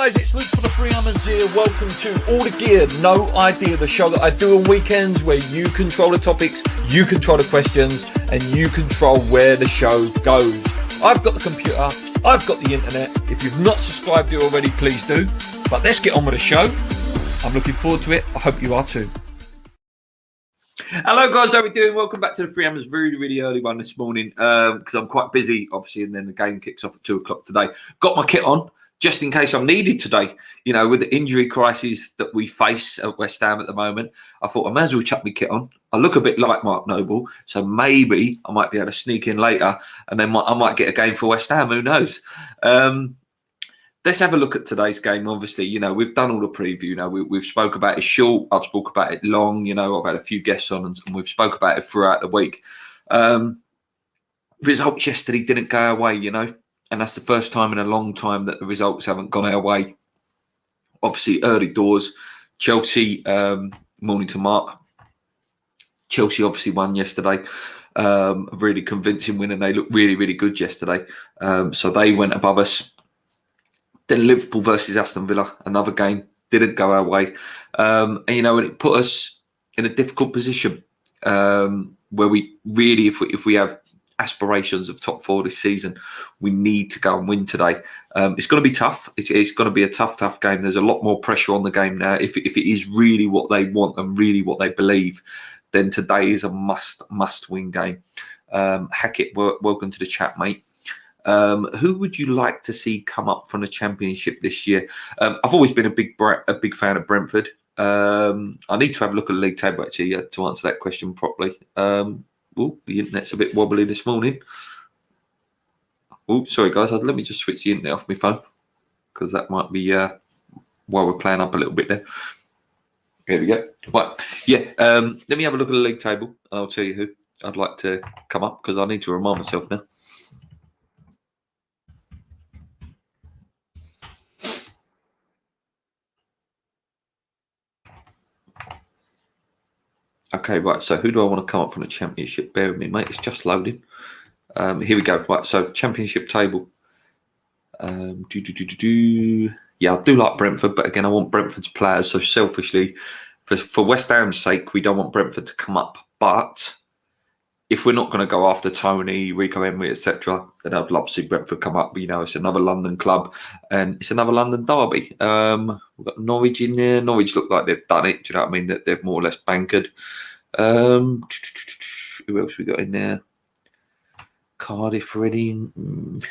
guys, it's Luke for the Free Hammers here. Welcome to All the Gear, No Idea, the show that I do on weekends where you control the topics, you control the questions, and you control where the show goes. I've got the computer, I've got the internet. If you've not subscribed to it already, please do. But let's get on with the show. I'm looking forward to it. I hope you are too. Hello guys, how are we doing? Welcome back to the Free Hammers. Really early one this morning because I'm quite busy, obviously, and then the game kicks off at 2 o'clock today. Got my kit on just in case I'm needed today. You know, with the injury crisis that we face at West Ham at the moment, I thought I may as well chuck my kit on. I look a bit like Mark Noble, so maybe I might be able to sneak in later, and then I might get a game for West Ham. Who knows? Let's have a look at today's game. Obviously, you know, we've done all the preview. You know, we've spoke about it short. I've spoke about it long. You know, I've had a few guests on and we've spoke about it throughout the week. Results yesterday didn't go our way, you know, and that's the first time in a long time that the results haven't gone our way. Obviously, early doors, Chelsea, morning to Mark. Chelsea obviously won yesterday. A really convincing win, and they looked really good yesterday. So they went above us. Then Liverpool versus Aston Villa, another game, didn't go our way. And, you know, it put us in a difficult position where we really, if we have aspirations of top four this season, we need to go and win today. It's going to be tough. It's going to be a tough game. There's a lot more pressure on the game now. If it is really what they want and really what they believe, then today is a must-win game. Hackett, welcome to the chat, mate. Who would you like to see come up from the Championship this year? I've always been a big fan of Brentford. I need to have a look at the league table actually to answer that question properly. The internet's a bit wobbly this morning. Oh, sorry guys, let me just switch the internet off my phone because that might be while we're playing up a little bit there. Here we go. Right, yeah. Let me have a look at the league table and I'll tell you who I'd like to come up because I need to remind myself now. Okay, right, so who do I want to come up from the Championship? Bear with me, mate, it's just loading. Here we go. Right, so Championship table. Yeah, I do like Brentford, but again, I want Brentford's players. So selfishly, for West Ham's sake, we don't want Brentford to come up. But if we're not going to go after Tony, Rico Emery, etc., then I'd love to see Brentford come up. You know, it's another London club and it's another London derby. We've got Norwich in there. Norwich look like they've done it. Do you know what I mean? That they've more or less bankered. Who else we got in there? Cardiff, Reading.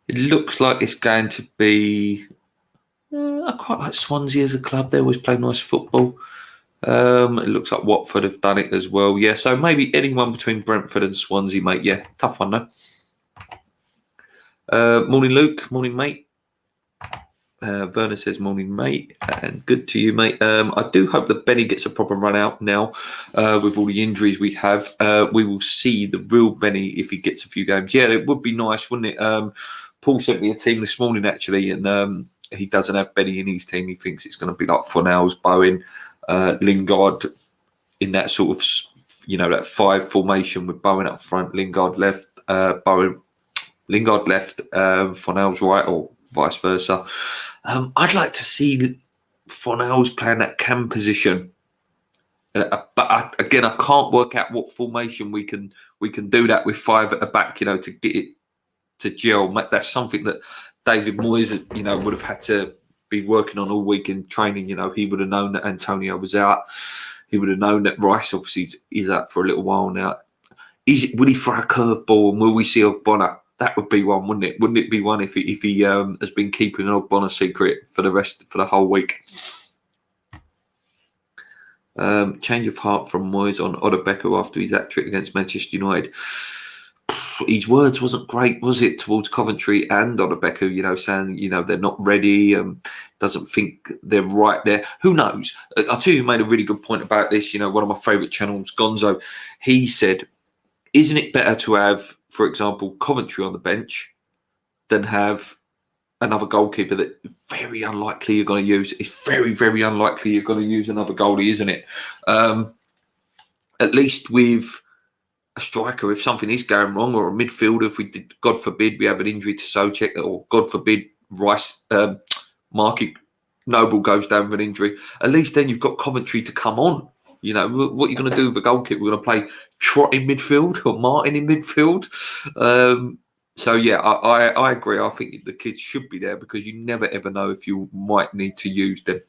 It looks like it's going to be. I quite like Swansea as a club. They always play nice football. It looks like Watford have done it as well. Yeah, so maybe anyone between Brentford and Swansea, mate. Yeah, tough one though. Morning, Luke. Morning, mate. Werner says morning, mate, and good to you, mate. I do hope that Benny gets a proper run out now with all the injuries we have. We will see the real Benny if he gets a few games. Yeah, it would be nice, wouldn't it? Paul sent me a team this morning actually, and he doesn't have Benny in his team. He thinks it's going to be like Fornals, Bowen, Lingard in that sort of, you know, that 5 formation with Bowen up front, Lingard left, Fornals right, or vice versa. I'd like to see Fornals playing that cam position, but again, I can't work out what formation we can do that with 5 at the back. You know, to get it to gel. That's something that David Moyes, you know, would have had to be working on all week in training. You know, he would have known that Antonio was out. He would have known that Rice obviously is out for a little while now. Will he throw a curveball and will we see Ogbonna? That would be one, wouldn't it? Wouldn't it be one if he has been keeping an Ogbonna secret for the whole week? Change of heart from Moyes on Odebecker after his hat-trick against Manchester United. His words wasn't great, was it, towards Coventry and Odebecker, you know, saying, you know, they're not ready, doesn't think they're right there. Who knows? I'll tell you who made a really good point about this. You know, one of my favourite channels, Gonzo, he said, isn't it better to have, for example, Coventry on the bench than have another goalkeeper that very unlikely you're going to use? It's very unlikely you're going to use another goalie, isn't it? At least with a striker, if something is going wrong, or a midfielder, if we did, God forbid, we have an injury to Soucek, or God forbid, Rice, Marky Noble goes down with an injury, at least then you've got Coventry to come on. You know, what are you going to do with a goal kick? We're going to play Trott in midfield or Martin in midfield. So, yeah, I agree. I think the kids should be there because you never, ever know if you might need to use them.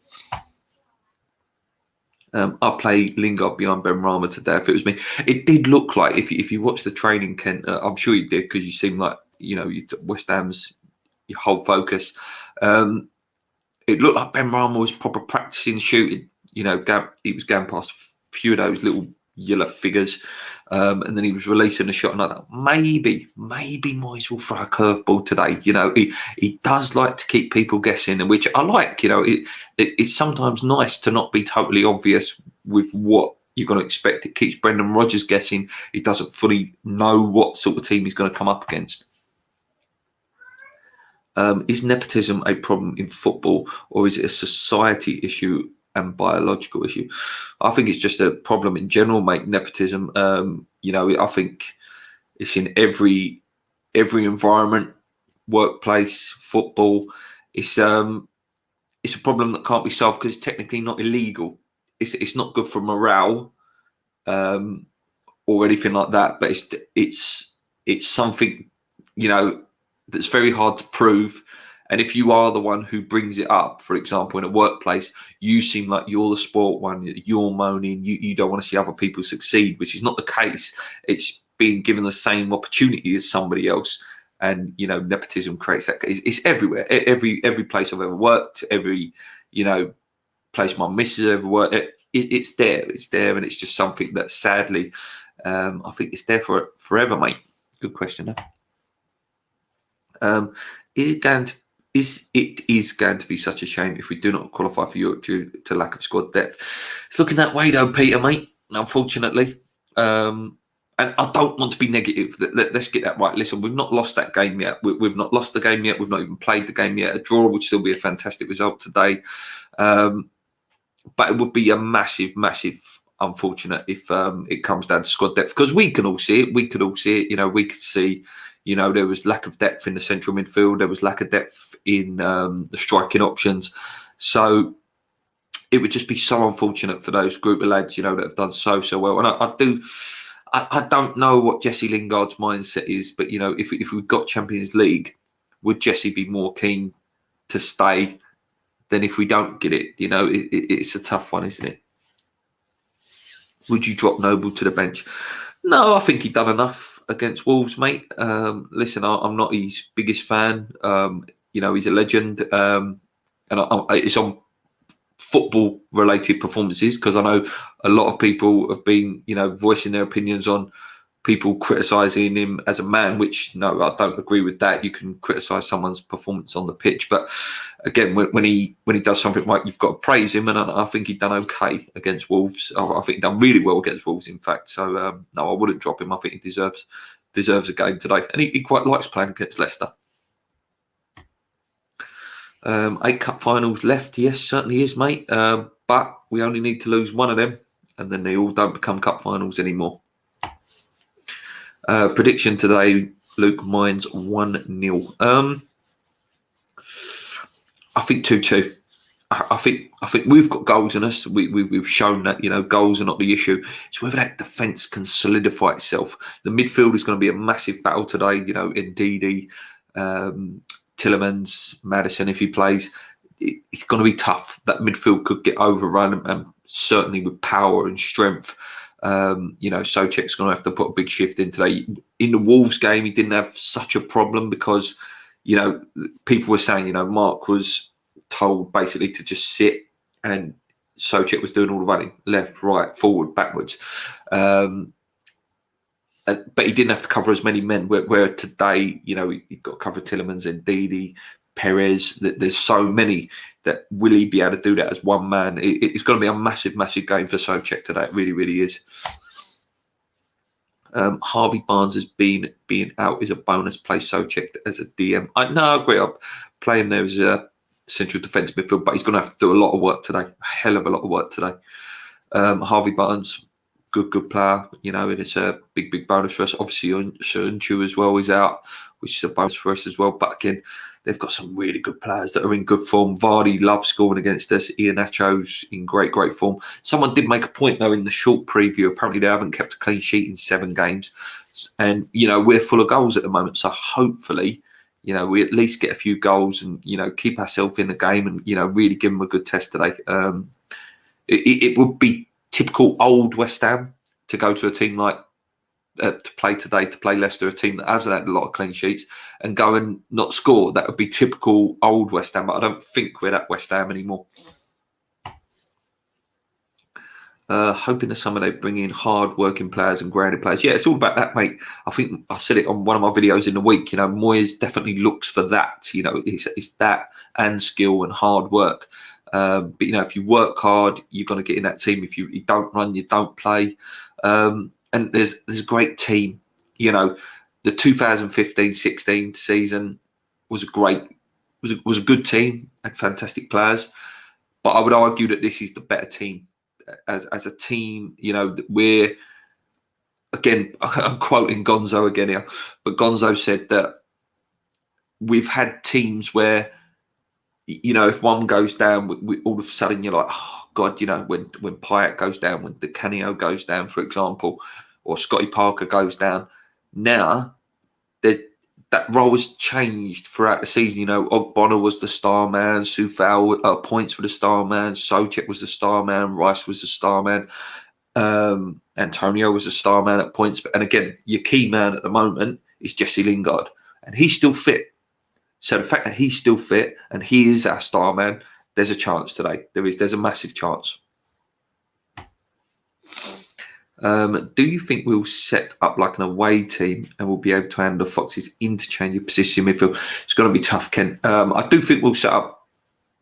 I play Lingard behind Ben Rama today. If it was me, it did look like if you watch the training, Kent, I'm sure you did because you seem like, you know, West Ham's your whole focus. It looked like Ben Rama was proper practicing shooting. You know, he was going past a few of those little yellow figures, and then he was releasing a shot. And I thought, maybe Moyes will throw a curveball today. You know, he does like to keep people guessing, and which I like. You know, it's sometimes nice to not be totally obvious with what you're going to expect. It keeps Brendan Rodgers guessing. He doesn't fully know what sort of team he's going to come up against. Is nepotism a problem in football, or is it a society issue and biological issue? I think it's just a problem in general, mate. Nepotism. You know, I think it's in every environment, workplace, football. It's a problem that can't be solved because it's technically not illegal. It's not good for morale, or anything like that. But it's something, you know, that's very hard to prove. And if you are the one who brings it up, for example, in a workplace, you seem like you're the sport one, you're moaning, you don't want to see other people succeed, which is not the case. It's being given the same opportunity as somebody else. And, you know, nepotism creates that. It's everywhere. Every place I've ever worked, every, you know, place my missus ever worked, it's there. It's there. And it's just something that sadly, I think it's there for forever, mate. Good question, huh? Is it going to be such a shame if we do not qualify for Europe due to lack of squad depth? It's looking that way though, Peter, mate, unfortunately. And I don't want to be negative. Let's get that right. Listen, we've not lost that game yet. We've not lost the game yet. We've not even played the game yet. A draw would still be a fantastic result today. But it would be a massive unfortunate if it comes down to squad depth, because we can all see it. We could all see it. You know, we could see, you know, there was lack of depth in the central midfield. There was lack of depth in the striking options. So it would just be so unfortunate for those group of lads, you know, that have done so well. And I don't know what Jesse Lingard's mindset is, but, you know, if we've got Champions League, would Jesse be more keen to stay than if we don't get it? You know, it's a tough one, isn't it? Would you drop Noble to the bench? No, I think he'd done enough against Wolves, mate. Listen, I'm not his biggest fan. You know, he's a legend. And it's on football-related performances, because I know a lot of people have been, you know, voicing their opinions on people criticising him as a man, which, no, I don't agree with that. You can criticise someone's performance on the pitch, but again, when he does something right, you've got to praise him, and I think he'd done okay against Wolves. I think he'd done really well against Wolves, in fact. So no, I wouldn't drop him. I think he deserves a game today, and he quite likes playing against Leicester. 8 cup finals left. Yes, certainly is, mate. But we only need to lose one of them, and then they all don't become cup finals anymore. Prediction today, Luke, mine's 1-0. I think 2-2. I think we've got goals in us. We've shown that, you know, goals are not the issue. It's whether that defence can solidify itself. The midfield is going to be a massive battle today. You know, Ndidi, Tillemans, Maddison, if he plays, it's going to be tough. That midfield could get overrun, and certainly with power and strength. You know, Souček's going to have to put a big shift in today. In the Wolves game, he didn't have such a problem because, you know, people were saying, you know, Mark was told basically to just sit, and Souček was doing all the running, left, right, forward, backwards. But he didn't have to cover as many men. Where today, you know, he got to cover Tillemans and Ndidi, Perez. There's so many that will he be able to do that as one man? It's going to be a massive game for Souček today. It really, really is. Harvey Barnes has being out is a bonus. Play Souček as a DM. I agree. I'll play him there as a central defence midfield, but he's going to have to do a lot of work today. A hell of a lot of work today. Harvey Barnes good player, you know, and it's a big bonus for us. Obviously, Unchu as well is out, which is a bonus for us as well. But again, they've got some really good players that are in good form. Vardy loves scoring against us. Iheanacho's in great form. Someone did make a point though in the short preview. Apparently, they haven't kept a clean sheet in 7 games, and you know we're full of goals at the moment. So hopefully, you know, we at least get a few goals and you know keep ourselves in the game and you know really give them a good test today. It would be typical old West Ham to go to a team like to play today, to play Leicester, a team that hasn't had a lot of clean sheets, and go and not score. That would be typical old West Ham, but I don't think we're that West Ham anymore. Hoping that some they bring in hard-working players and grounded players. Yeah, it's all about that, mate. I think I said it on one of my videos in the week. You know, Moyes definitely looks for that. You know, it's that and skill and hard work. But you know, if you work hard, you're going to get in that team. If you don't run, you don't play. And there's a great team. You know, the 2015-16 season was a good team, had fantastic players. But I would argue that this is the better team. As a team, you know, we're again. I'm quoting Gonzo again here, but Gonzo said that we've had teams where, you know, if one goes down, we all of a sudden you're like, oh God, you know, when Payet goes down, when Di Canio goes down, for example, or Scotty Parker goes down. Now that role has changed throughout the season. You know, Ogbonna was the star man, Soufal Points were the star man, Soucek was the star man, Rice was the star man, Antonio was the star man at points. And again, your key man at the moment is Jesse Lingard, and he's still fit. So the fact that he's still fit and he is our star man, there's a chance today. There's a massive chance. Do you think we'll set up like an away team and we'll be able to handle Fox's interchange of position midfield? It's going to be tough, Ken. I do think we'll set up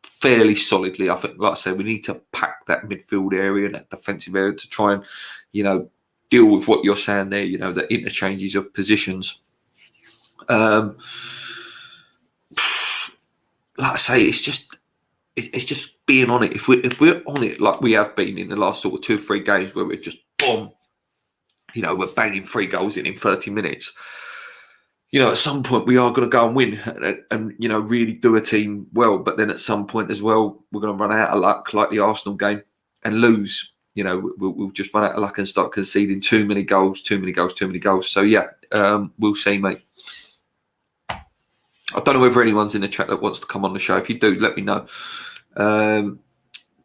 fairly solidly. I think, like I said, we need to pack that midfield area and that defensive area to try and, you know, deal with what you're saying there, you know, the interchanges of positions. Like I say, it's just being on it. If we're on it like we have been in the last sort of 2 or 3 games where we're just boom, you know, we're banging 3 goals in 30 minutes. You know, at some point we are going to go and win and you know really do a team well. But then at some point as well, we're going to run out of luck, like the Arsenal game, and lose. You know, we'll just run out of luck and start conceding too many goals. So yeah, we'll see, mate. I don't know whether anyone's in the chat that wants to come on the show. If you do, let me know.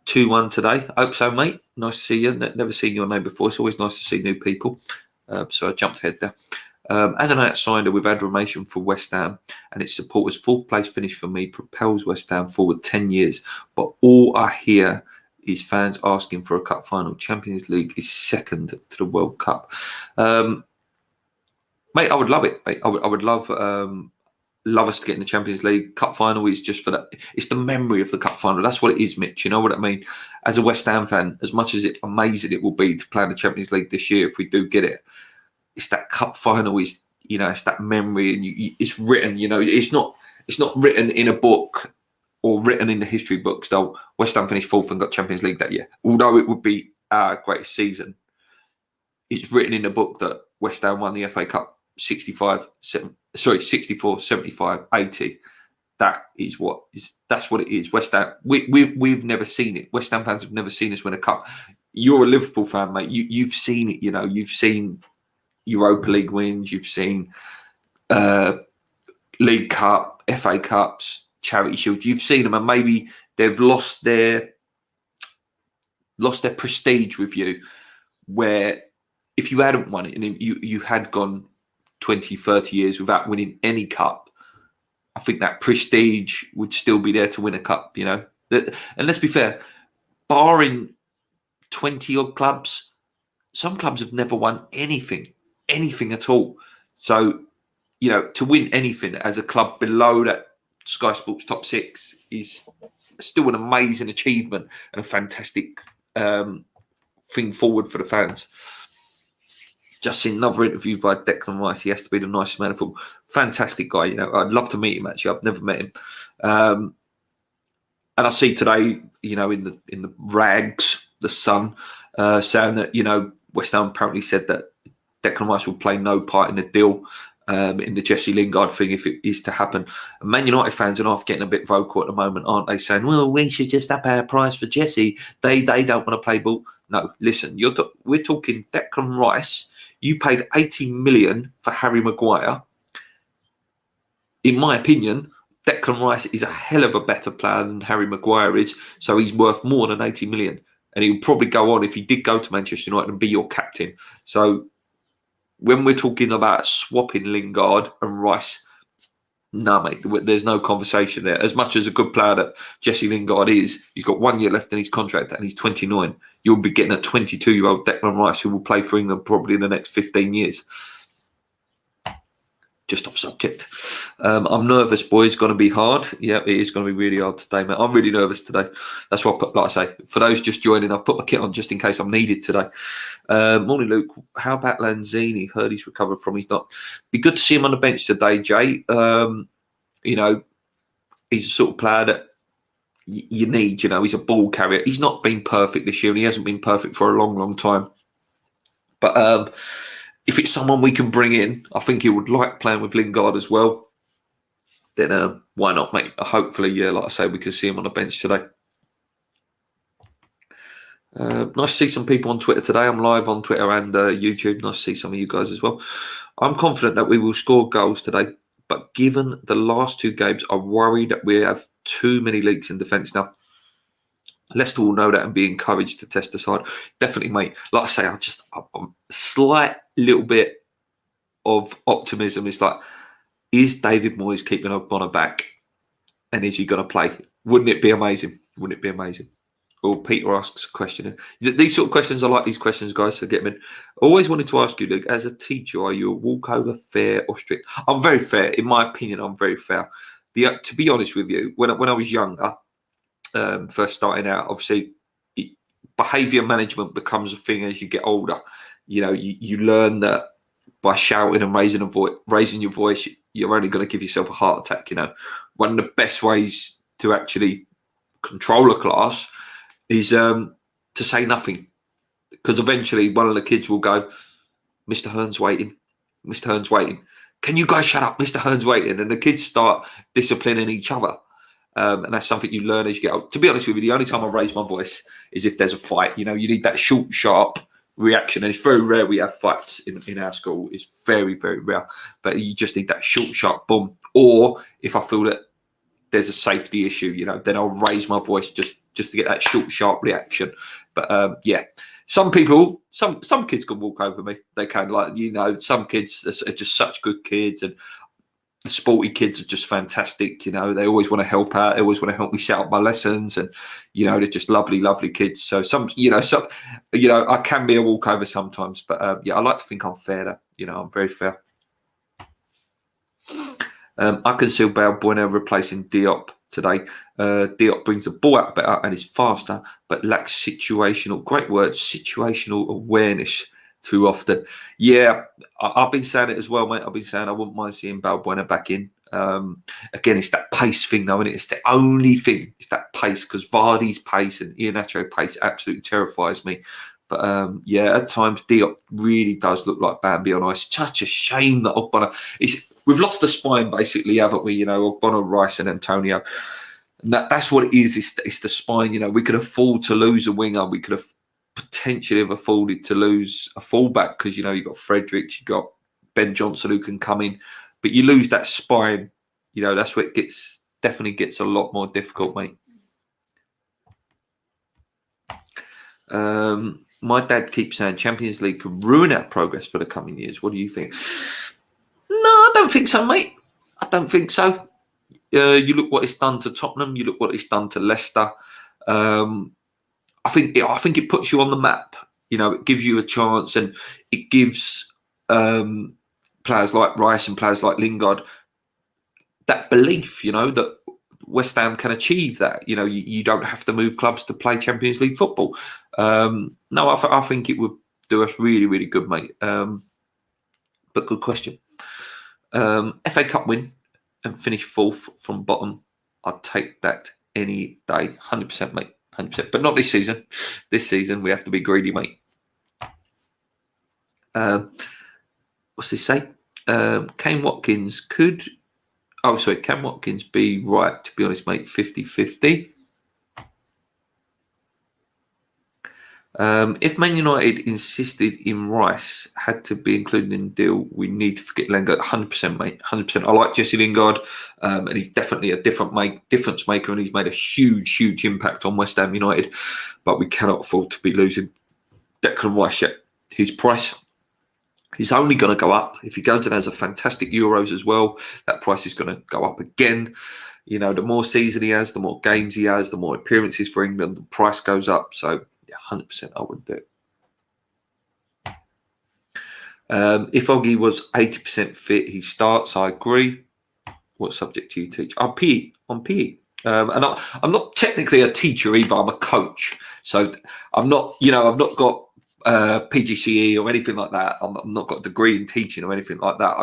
2-1 today. I hope so, mate. Nice to see you. Never seen your name before. It's always nice to see new people. So I jumped ahead there. As an outsider with admiration for West Ham and its supporters, 4th place finish for me propels West Ham forward 10 years. But all I hear is fans asking for a cup final. Champions League is second to the World Cup. Mate, I would love it. Mate. I would love us to get in the Champions League. Cup final is just for that. It's the memory of the cup final. That's what it is, Mitch. You know what I mean? As a West Ham fan, as much as amazing it will be to play in the Champions League this year if we do get it, it's that cup final. Is, you know, it's that memory, and it's written. You know, it's not written in a book or written in the history books. Though West Ham finished 4th and got Champions League that year. Although it would be our greatest season, it's written in a book that West Ham won the FA Cup 64, 75, 80. That's what it is. West Ham. We've never seen it. West Ham fans have never seen us win a cup. You're a Liverpool fan, mate. You've seen it. You know, you've seen Europa League wins. You've seen League Cup, FA Cups, Charity Shield. You've seen them, and maybe they've lost their prestige with you. Where if you hadn't won it and you had gone 20, 30 years without winning any cup, I think that prestige would still be there to win a cup, you know. And let's be fair, barring 20 odd clubs, some clubs have never won anything at all. So, you know, to win anything as a club below that Sky Sports top 6 is still an amazing achievement and a fantastic thing forward for the fans. Just seen another interview by Declan Rice. He has to be the nicest man of football. Fantastic guy. You know, I'd love to meet him. Actually, I've never met him. And I see today, you know, in the rags, the Sun, saying that, you know, West Ham apparently said that Declan Rice will play no part in the deal, in the Jesse Lingard thing, if it is to happen. And Man United fans are off getting a bit vocal at the moment, aren't they? Saying, well, we should just up our price for Jesse. They don't want to play ball. No, listen, we're talking Declan Rice. You paid 80 million for Harry Maguire. In my opinion, Declan Rice is a hell of a better player than Harry Maguire is, so he's worth more than 80 million. And he'll probably go on, if he did go to Manchester United, and be your captain. So when we're talking about swapping Lingard and Rice, no, mate, there's no conversation there. As much as a good player that Jesse Lingard is, he's got 1 year left in his contract and he's 29. You'll be getting a 22-year-old Declan Rice who will play for England probably in the next 15 years. Just off subject. I'm nervous, boys. It's going to be hard. Yeah, it is going to be really hard today, mate. I'm really nervous today. That's why I put, like I say, for those just joining, I've put my kit on just in case I'm needed today. Morning, Luke. How about Lanzini? Heard he's recovered from his knock. Be good to see him on the bench today, Jay. You know, he's a sort of player that you need. You know, he's a ball carrier. He's not been perfect this year, and he hasn't been perfect for a long, long time. But if it's someone we can bring in, I think he would like playing with Lingard as well. Then why not, mate? Hopefully, yeah, like I say, we can see him on the bench today. Nice to see some people on Twitter today. I'm live on Twitter and YouTube. Nice to see some of you guys as well. I'm confident that we will score goals today, but given the last two games, I worry that we have too many leaks in defence now. Leicester will know that and be encouraged to test the side. Definitely, mate. Like I say, I'm a slight little bit of optimism. It's like, is David Moyes keeping Ogbonna back? And is he going to play? Wouldn't it be amazing? Wouldn't it be amazing? Or Peter asks a question. These sort of questions, I like these questions, guys, so get them in. Always wanted to ask you, Luke, as a teacher, are you a walkover, fair or strict? I'm very fair. In my opinion, I'm very fair. To be honest with you, when I was younger, first starting out, obviously behaviour management becomes a thing as you get older. You know, you learn that by shouting and raising your voice, you're only going to give yourself a heart attack. You know, one of the best ways to actually control a class is to say nothing, because eventually one of the kids will go, Mr. Hearn's waiting, Mr. Hearn's waiting. Can you guys shut up? Mr. Hearn's waiting. And the kids start disciplining each other. And that's something you learn as you get old. To be honest with you, the only time I raise my voice is if there's a fight. You know, you need that short, sharp reaction. And it's very rare we have fights in our school. It's very, very rare. But you just need that short, sharp boom. Or if I feel that there's a safety issue, you know, then I'll raise my voice just to get that short, sharp reaction. But yeah, some people, some kids can walk over me. They can, like, you know, some kids are just such good kids, and the sporty kids are just fantastic. You know, they always want to help out. They always want to help me set up my lessons, and you know, they're just lovely, lovely kids. So I can be a walkover sometimes, but yeah, I like to think I'm fair. Though. You know, I'm very fair. I can see Balbuena replacing Diop today. Diop brings the ball out better and is faster, but lacks situational awareness too often. Yeah, I've been saying it as well, mate. I've been saying I wouldn't mind seeing Balbuena back in. Again, it's that pace thing, though, isn't it? It's the only thing. It's that pace, because Vardy's pace and Iheanacho pace absolutely terrifies me. But yeah, at times Diop really does look like Bambi on ice. Such a shame that Ogbonna we've lost the spine, basically, haven't we? You know, Ogbonna, Rice, and Antonio. And that's what it is. It's the spine. You know, we could afford to lose a winger. We could have potentially have afforded to lose a fullback, because you know you've got Fredericks, you've got Ben Johnson who can come in, but you lose that spine. You know, that's where it definitely gets a lot more difficult, mate. My dad keeps saying Champions League could ruin our progress for the coming years. What do you think? No, I don't think so, mate. I don't think so. You look what it's done to Tottenham. You look what it's done to Leicester. I think it puts you on the map. You know, it gives you a chance, and it gives players like Rice and players like Lingard that belief. You know, that West Ham can achieve that. You know, you don't have to move clubs to play Champions League football. No, I think it would do us really, really good, mate. But good question. FA Cup win and finish fourth from bottom. I'd take that any day. 100%, mate. 100%. But not this season. This season, we have to be greedy, mate. What's this say? Can Watkins be right? To be honest, mate, 50-50. If Man United insisted in Rice had to be included in the deal, we need to forget Lingard. 100%, mate. 100%. I like Jesse Lingard, and he's definitely a difference maker, and he's made a huge impact on West Ham United. But we cannot afford to be losing Declan Rice yet. His price, he's only going to go up. If he goes and has a fantastic Euros as well, that price is going to go up again. You know, the more season he has, the more games he has, the more appearances for England, the price goes up. So, 100% I would do it. If Oggy was 80% fit, he starts. I agree. What subject do you teach? I'm PE. And I'm not technically a teacher either. I'm a coach. So I'm not, I've not got PGCE or anything like that. I'm not got a degree in teaching or anything like that.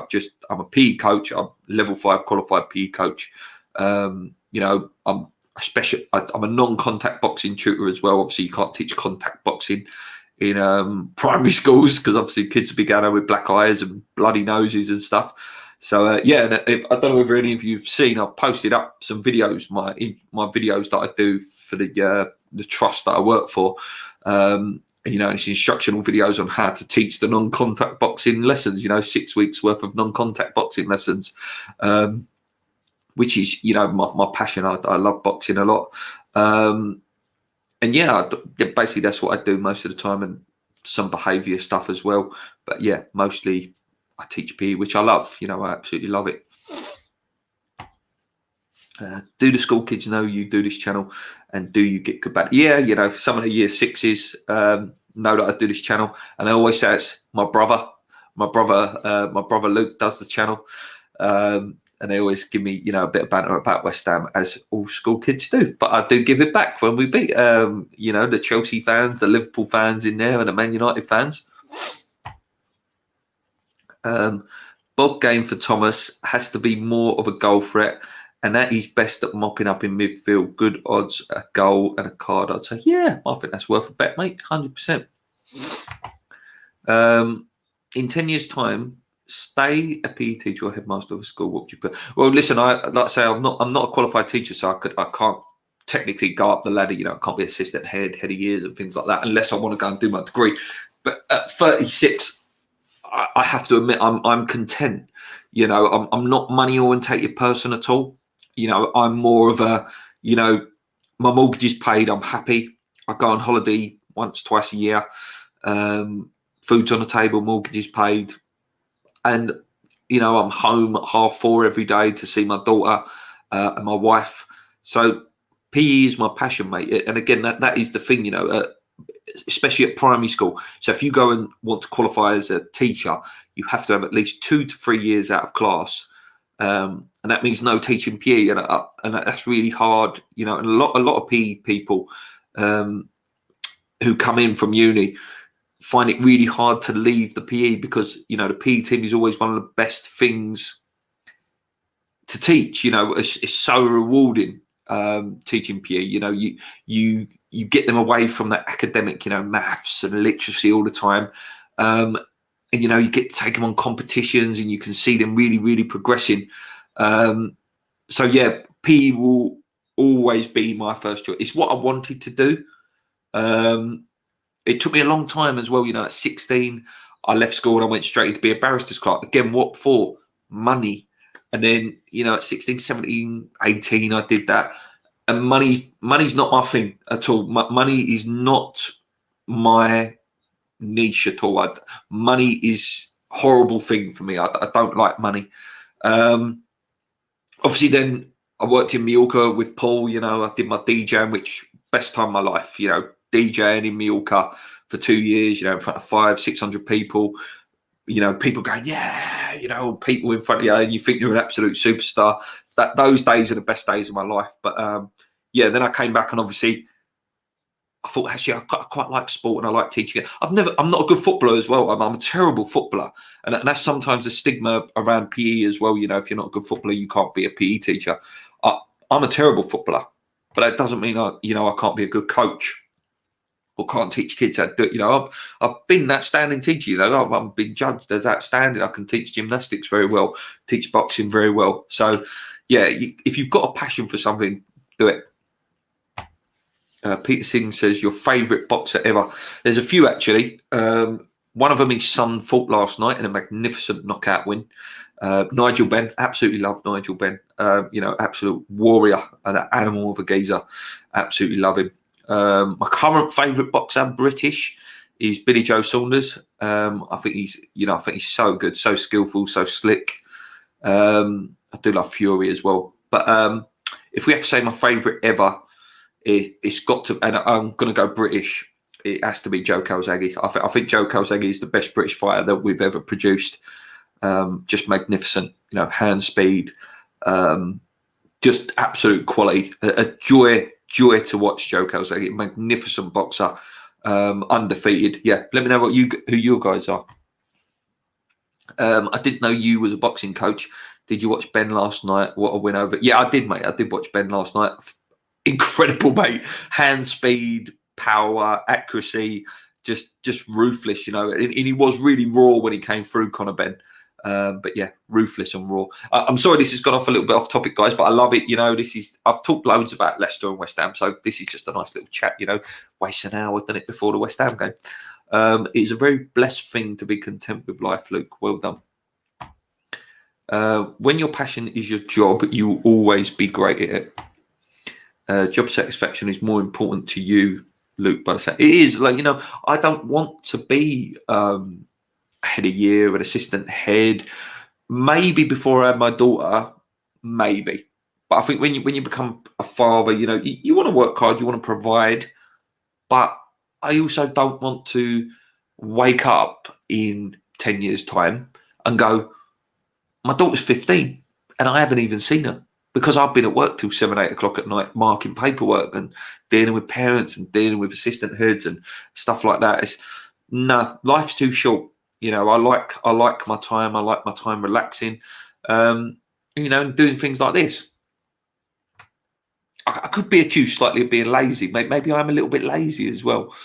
I'm a PE coach. I'm level 5 qualified PE coach. I'm a non-contact boxing tutor as well. Obviously, you can't teach contact boxing in primary schools because obviously kids will be going with black eyes and bloody noses and stuff. So and I don't know whether any of you have seen, I've posted up some videos, my videos that I do for the trust that I work for. It's instructional videos on how to teach the non-contact boxing lessons. 6 weeks worth of non-contact boxing lessons. Which is, my passion. I love boxing a lot. Basically that's what I do most of the time, and some behaviour stuff as well. But yeah, mostly I teach PE, which I love. I absolutely love it. Do the school kids know you do this channel, and do you get good back? Yeah, some of the year 6s know that I do this channel, and I always say it's my brother. My brother Luke does the channel. And they always give me, a bit of banter about West Ham, as all school kids do. But I do give it back when we beat, the Chelsea fans, the Liverpool fans in there, and the Man United fans. Bob game for Thomas has to be more of a goal threat, and that he's best at mopping up in midfield. Good odds, a goal and a card. I'd say, yeah, I think that's worth a bet, mate. 100%. In 10 years' time, stay a PE teacher or headmaster of a school. What would you put? Well, listen, I'm not a qualified teacher, so I can't technically go up the ladder. I can't be assistant head of years and things like that unless I want to go and do my degree. But at 36, I have to admit I'm content. I'm not money orientated person at all. I'm more of a, my mortgage is paid. I'm happy. I go on holiday once, twice a year. Food's on the table, mortgage is paid. And, I'm home at 4:30 every day to see my daughter and my wife. So PE is my passion, mate. And again, that is the thing, especially at primary school. So if you go and want to qualify as a teacher, you have to have at least 2 to 3 years out of class. And that means no teaching PE. And that's really hard, and a lot of PE people who come in from uni find it really hard to leave the PE because, the PE team is always one of the best things to teach. It's so rewarding teaching PE. You get them away from the academic, maths and literacy all the time. And, you get to take them on competitions and you can see them really progressing. So, yeah, PE will always be my first choice. It's what I wanted to do. It took me a long time as well. At 16, I left school and I went straight into be a barrister's clerk. Again, what for? Money. And then, at 16, 17, 18, I did that. And money's not my thing at all. Money is not my niche at all. Money is a horrible thing for me. I don't like money. Obviously, then I worked in Mallorca with Paul. I did my DJing, which best time of my life, DJing in Mallorca for 2 years, in front of 500-600 people, people going, yeah, people in front of you, and you think you're an absolute superstar. Those days are the best days of my life. But then I came back and obviously I thought, actually, I quite like sport and I like teaching it. I'm not a good footballer as well. I'm a terrible footballer. And that's sometimes a stigma around PE as well. If you're not a good footballer, you can't be a PE teacher. I'm a terrible footballer, but that doesn't mean I can't be a good coach or can't teach kids how to do it. You know, I've been an outstanding teacher. You know, I've been judged as outstanding. I can teach gymnastics very well, teach boxing very well. So, yeah, if you've got a passion for something, do it. Peter Singh says, your favourite boxer ever. There's a few, actually. One of them, his son fought last night in a magnificent knockout win. Nigel Benn, absolutely love Nigel Benn. You know, absolute warrior and an animal of a geezer. Absolutely love him. My current favourite boxer, British, is Billy Joe Saunders. I think he's so good, so skillful, so slick. I do love Fury as well. But if we have to say my favourite ever, it's got to, and I'm going to go British. It has to be Joe Calzaghe. I think Joe Calzaghe is the best British fighter that we've ever produced. Just magnificent, you know, hand speed, just absolute quality. A joy to watch Joe Calzaghe. Magnificent boxer, undefeated. Yeah, let me know who your guys are. I didn't know you was a boxing coach. Did you watch Ben last night? What a win over! Yeah, I did, mate. I did watch Ben last night. Incredible, mate. Hand speed, power, accuracy, just ruthless, you know. And he was really raw when he came through, Conor Benn. But yeah, ruthless and raw. I'm sorry this has gone off a little bit off topic, guys, but I love it. You know, I've talked loads about Leicester and West Ham, so this is just a nice little chat, you know. Waste an hour, done it before the West Ham game. It's a very blessed thing to be content with life, Luke. Well done. When your passion is your job, you will always be great at it. Job satisfaction is more important to you, Luke, by the way. It is, like, you know, I don't want to be head of year, an assistant head. Maybe before I had my daughter, maybe. But I think when you become a father, you know, you want to work hard, you want to provide. But I also don't want to wake up in 10 years' time and go, my daughter's 15 and I haven't even seen her. Because I've been at work till 7, 8 o'clock at night, marking paperwork and dealing with parents and dealing with assistant heads and stuff like that. Life's too short. You know, I like my time. I like my time relaxing, you know, and doing things like this. I could be accused slightly of being lazy. Maybe I'm a little bit lazy as well.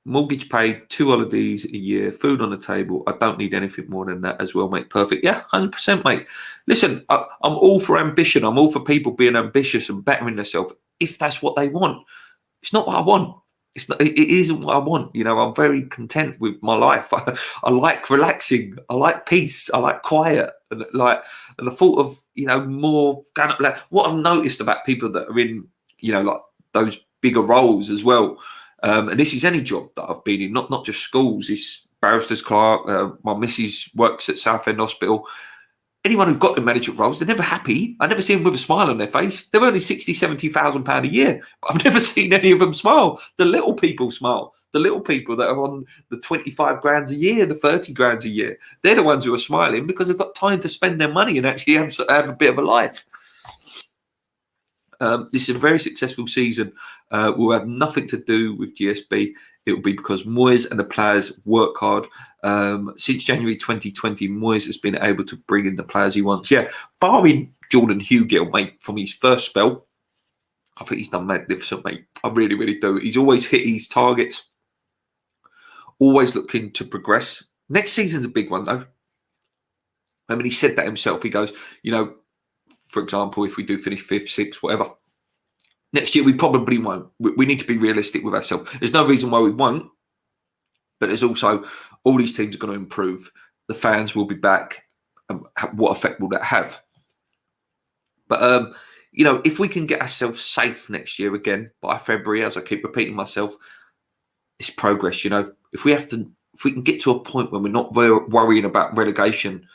Mortgage paid, 2 holidays a year, food on the table. I don't need anything more than that as well, mate. Perfect. Yeah, 100%, mate. Listen, I'm all for ambition. I'm all for people being ambitious and bettering themselves if that's what they want. It's not what I want. It isn't what I want. You know, I'm very content with my life. I like relaxing. I like peace. I like quiet. And the thought of, you know, more kind of like what I've noticed about people that are in, you know, like those bigger roles as well. And this is any job that I've been in, not just schools. It's barrister's clerk. My missus works at Southend Hospital. Anyone who's got the management roles, they're never happy. I never see them with a smile on their face. They're only £60,000-70,000 a year. I've never seen any of them smile. The little people smile. The little people that are on the 25 grand a year, the 30 grand a year, they're the ones who are smiling because they've got time to spend their money and actually have a bit of a life. This is a very successful season. Will have nothing to do with GSB. It will be because Moyes and the players work hard. Since January 2020, Moyes has been able to bring in the players he wants. Yeah, barring Jordan Hugill, mate, from his first spell, I think he's done magnificent, mate. I really, really do. He's always hit his targets. Always looking to progress. Next season's a big one, though. I mean, he said that himself. He goes, you know, for example, if we do finish 5th, 6th, whatever, next year we probably won't. We need to be realistic with ourselves. There's no reason why we won't, but there's also all these teams are going to improve. The fans will be back. What effect will that have? But, you know, if we can get ourselves safe next year again by February, as I keep repeating myself, it's progress, you know. If we can get to a point where we're not worrying about relegation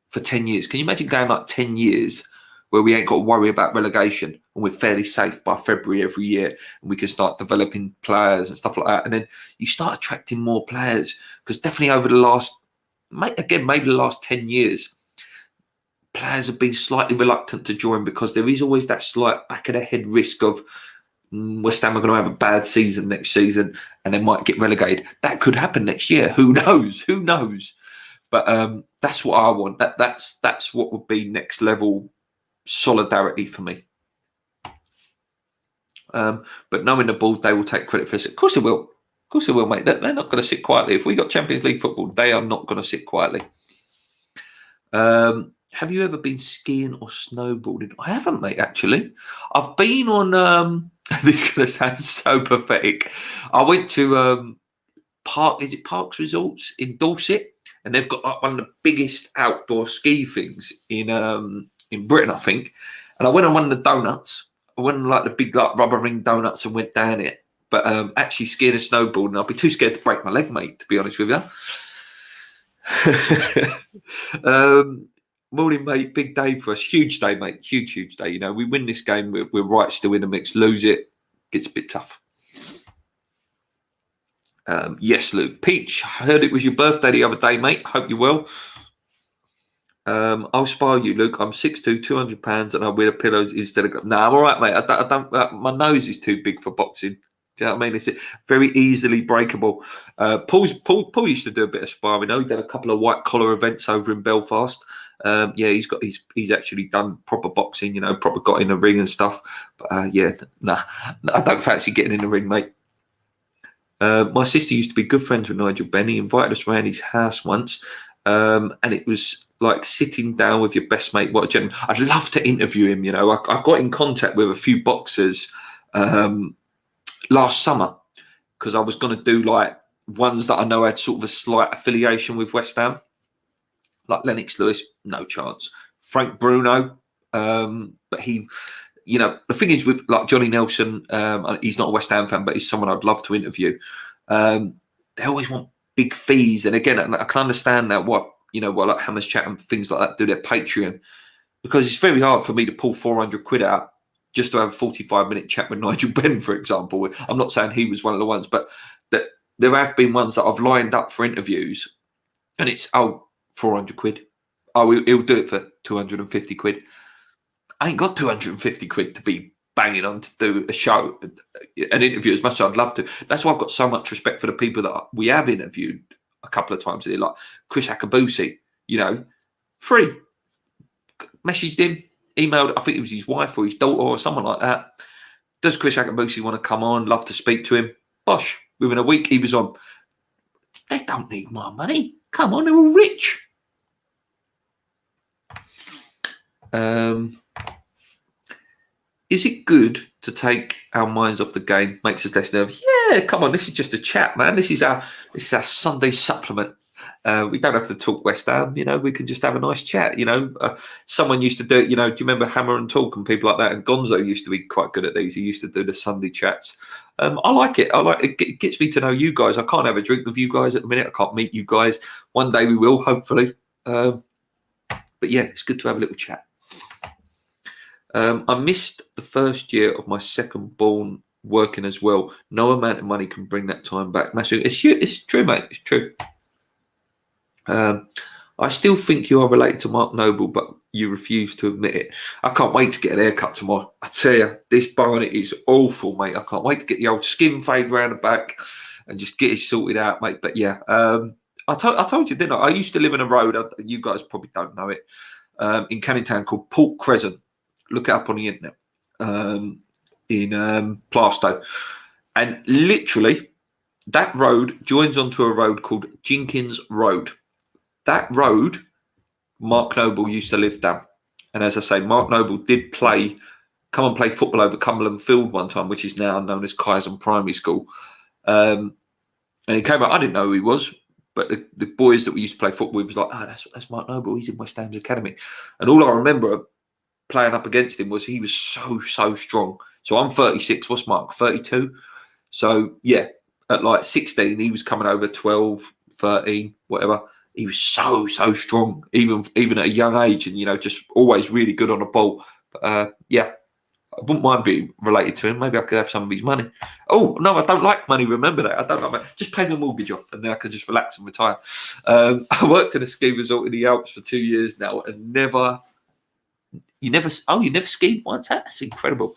for 10 years. Can you imagine going like 10 years where we ain't got to worry about relegation and we're fairly safe by February every year and we can start developing players and stuff like that? And then you start attracting more players because definitely over the last, maybe the last 10 years, players have been slightly reluctant to join because there is always that slight back of the head risk of West Ham are going to have a bad season next season and they might get relegated. That could happen next year. Who knows? Who knows? But that's what I want. That's what would be next level solidarity for me. But knowing the board, they will take credit for it. Of course they will. Of course they will, mate. They're not going to sit quietly. If we got Champions League football, they are not going to sit quietly. Have you ever been skiing or snowboarding? I haven't, mate, actually. I've been on, this is going to sound so pathetic. I went to Parks Resorts in Dorset, and they've got like one of the biggest outdoor ski things in Britain, I think. And I went on one of the donuts. I went on like the big like rubber ring donuts and went down it. But actually skiing and snowboarding, I'd be too scared to break my leg, mate, to be honest with you. Morning, mate. Big day for us. Huge day, mate. Huge day. You know, we win this game, we're right still in the mix. Lose it, gets a bit tough. Yes, Luke. Peach, I heard it was your birthday the other day, mate. Hope you're well. I'll spar you, Luke. I'm 6'2", 200 pounds, and I wear pillows instead of... No, I'm all right, mate. I don't my nose is too big for boxing. Do you know what I mean? It's very easily breakable. Paul used to do a bit of sparring. He did a couple of white collar events over in Belfast. He's actually done proper boxing. You know, proper got in the ring and stuff. But I don't fancy getting in the ring, mate. My sister used to be good friends with Nigel Benn. He invited us around his house once, and it was like sitting down with your best mate. What a gentleman! I'd love to interview him. You know, I got in contact with a few boxers last summer because I was going to do like ones that I know had sort of a slight affiliation with West Ham, like Lennox Lewis, no chance. Frank Bruno, but he. You know, the thing is with like Johnny Nelson, he's not a West Ham fan, but he's someone I'd love to interview. They always want big fees. And again, I can understand that what like Hammers Chat and things like that do their Patreon, because it's very hard for me to pull 400 quid out just to have a 45-minute chat with Nigel Benn, for example. I'm not saying he was one of the ones, but that there have been ones that I've lined up for interviews and it's, 400 quid. He'll do it for 250 quid. I ain't got 250 quid to be banging on to do a show, an interview, as much as I'd love to. That's why I've got so much respect for the people that we have interviewed a couple of times. Like Chris Akabusi, you know, free. Messaged him, emailed, I think it was his wife or his daughter or someone like that. Does Chris Akabusi want to come on? Love to speak to him. Bosh, within a week he was on. They don't need my money. Come on, they're all rich. Is it good to take our minds off the game? Makes us less nervous. Yeah, come on. This is just a chat, man. This is our Sunday supplement. We don't have to talk West Ham. You know, we can just have a nice chat. You know, someone used to do it. You know, do you remember Hammer and Talk and people like that? And Gonzo used to be quite good at these. He used to do the Sunday chats. I like it. It gets me to know you guys. I can't have a drink with you guys at the minute. I can't meet you guys. One day we will, hopefully. But yeah, it's good to have a little chat. I missed the first year of my second born working as well. No amount of money can bring that time back. It's true, mate. It's true. I still think you are related to Mark Noble, but you refuse to admit it. I can't wait to get an haircut tomorrow. I tell you, this barnet is awful, mate. I can't wait to get the old skin fade round the back and just get it sorted out, mate. But yeah, I told you, didn't I? I used to live in a road. You guys probably don't know it. In Canning Town called Port Crescent. Look it up on the internet. In Plaistow. And literally, that road joins onto a road called Jenkins Road. That road, Mark Noble used to live down. And as I say, Mark Noble did come and play football over Cumberland Field one time, which is now known as Kyson Primary School. And he came out, I didn't know who he was, but the boys that we used to play football with was like, that's Mark Noble, he's in West Ham's academy. And all I remember playing up against him was he was so strong. So I'm 36. What's Mark? 32. So yeah, at like 16, he was coming over 12, 13, whatever. He was so strong, even at a young age, and you know, just always really good on the ball. But yeah, I wouldn't mind being related to him. Maybe I could have some of his money. Oh no, I don't like money. Remember that. I don't like money. Just pay my mortgage off, and then I can just relax and retire. I worked in a ski resort in the Alps for 2 years now, and you never skied once? That's incredible.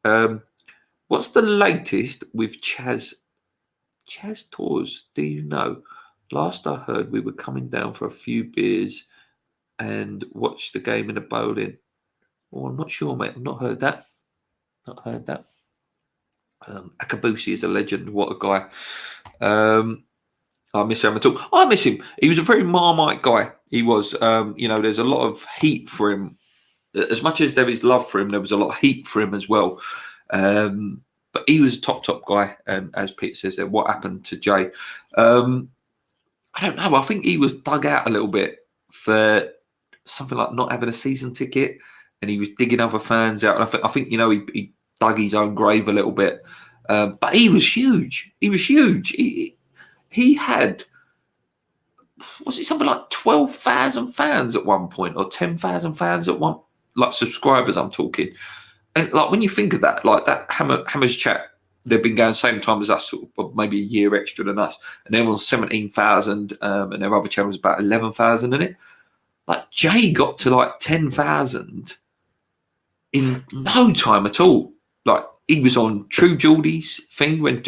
What's the latest with Chaz Tours? Do you know? Last I heard, we were coming down for a few beers and watched the game in a bowling. Oh, I'm not sure, mate. I've not heard that. Akabusi is a legend. What a guy. I miss him at all. I miss him. He was a very Marmite guy. He was. There's a lot of heat for him. As much as there is love for him, there was a lot of heat for him as well. But he was a top guy. As Peter says there, what happened to Jay? I don't know. I think he was dug out a little bit for something like not having a season ticket, and he was digging other fans out. And I think he dug his own grave a little bit. But he was huge. He was huge. He had, was it something like 12,000 fans at one point, or 10,000 fans at one, like subscribers I'm talking. And like when you think of that, like that Hammer's Chat, they've been going same time as us, or maybe a year extra than us, and they're on 17,000, and their other channel was about 11,000 in it. Like Jay got to like 10,000 in no time at all. Like he was on True Geordie's thing when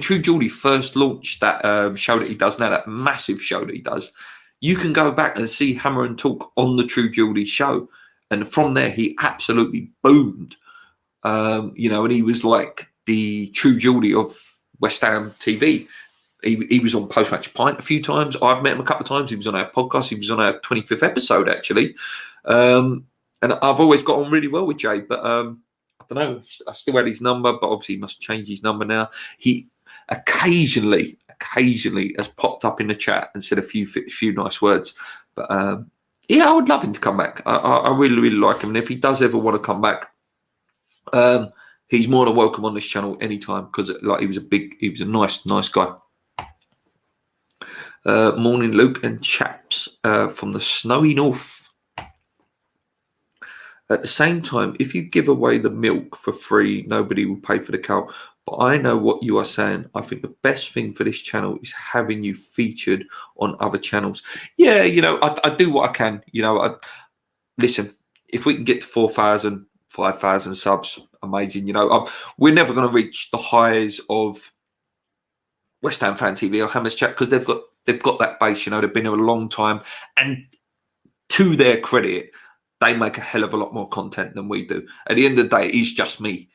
True Geordie first launched that show that he does now, that massive show that he does. You can go back and see Hammer and Talk on the True Geordie show, and from there he absolutely boomed. And he was like the True Geordie of West Ham TV. He was on Post Match Pint a few times. I've met him a couple of times. He was on our podcast. He was on our 25th episode actually, and I've always got on really well with Jay. But I don't know. I still had his number, but obviously he must change his number now. He occasionally has popped up in the chat and said a few nice words. But yeah, I would love him to come back. I really like him, and if he does ever want to come back, he's more than welcome on this channel anytime, because like he was a nice guy. Morning, Luke and chaps from the snowy north. At the same time, if you give away the milk for free, nobody will pay for the cow. But I know what you are saying. I think the best thing for this channel is having you featured on other channels. Yeah, I do what I can. Listen, if we can get to 4,000, 5,000 subs, amazing. We're never going to reach the highs of West Ham Fan TV or Hammer's Chat, because they've got that base. They've been here a long time, and to their credit, they make a hell of a lot more content than we do. At the end of the day, it's just me.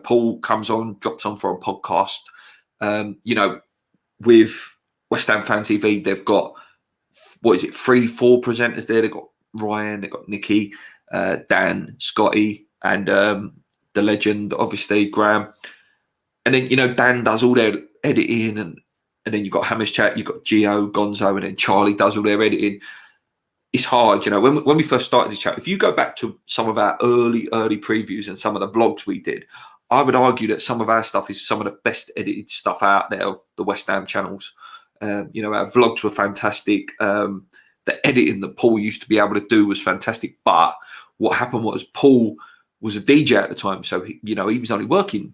Paul comes on, drops on for a podcast. With West Ham Fan TV, they've got 3, 4 presenters there. They've got Ryan, they've got Nikki, Dan, Scotty, and the legend, obviously, Graham. And then, Dan does all their editing, and then you've got Hammer's Chat, you've got Gio, Gonzo, and then Charlie does all their editing. It's hard, when we first started this chat, if you go back to some of our early previews and some of the vlogs we did, I would argue that some of our stuff is some of the best edited stuff out there of the West Ham channels. Our vlogs were fantastic. The editing that Paul used to be able to do was fantastic. But what happened was Paul was a DJ at the time. So, he was only working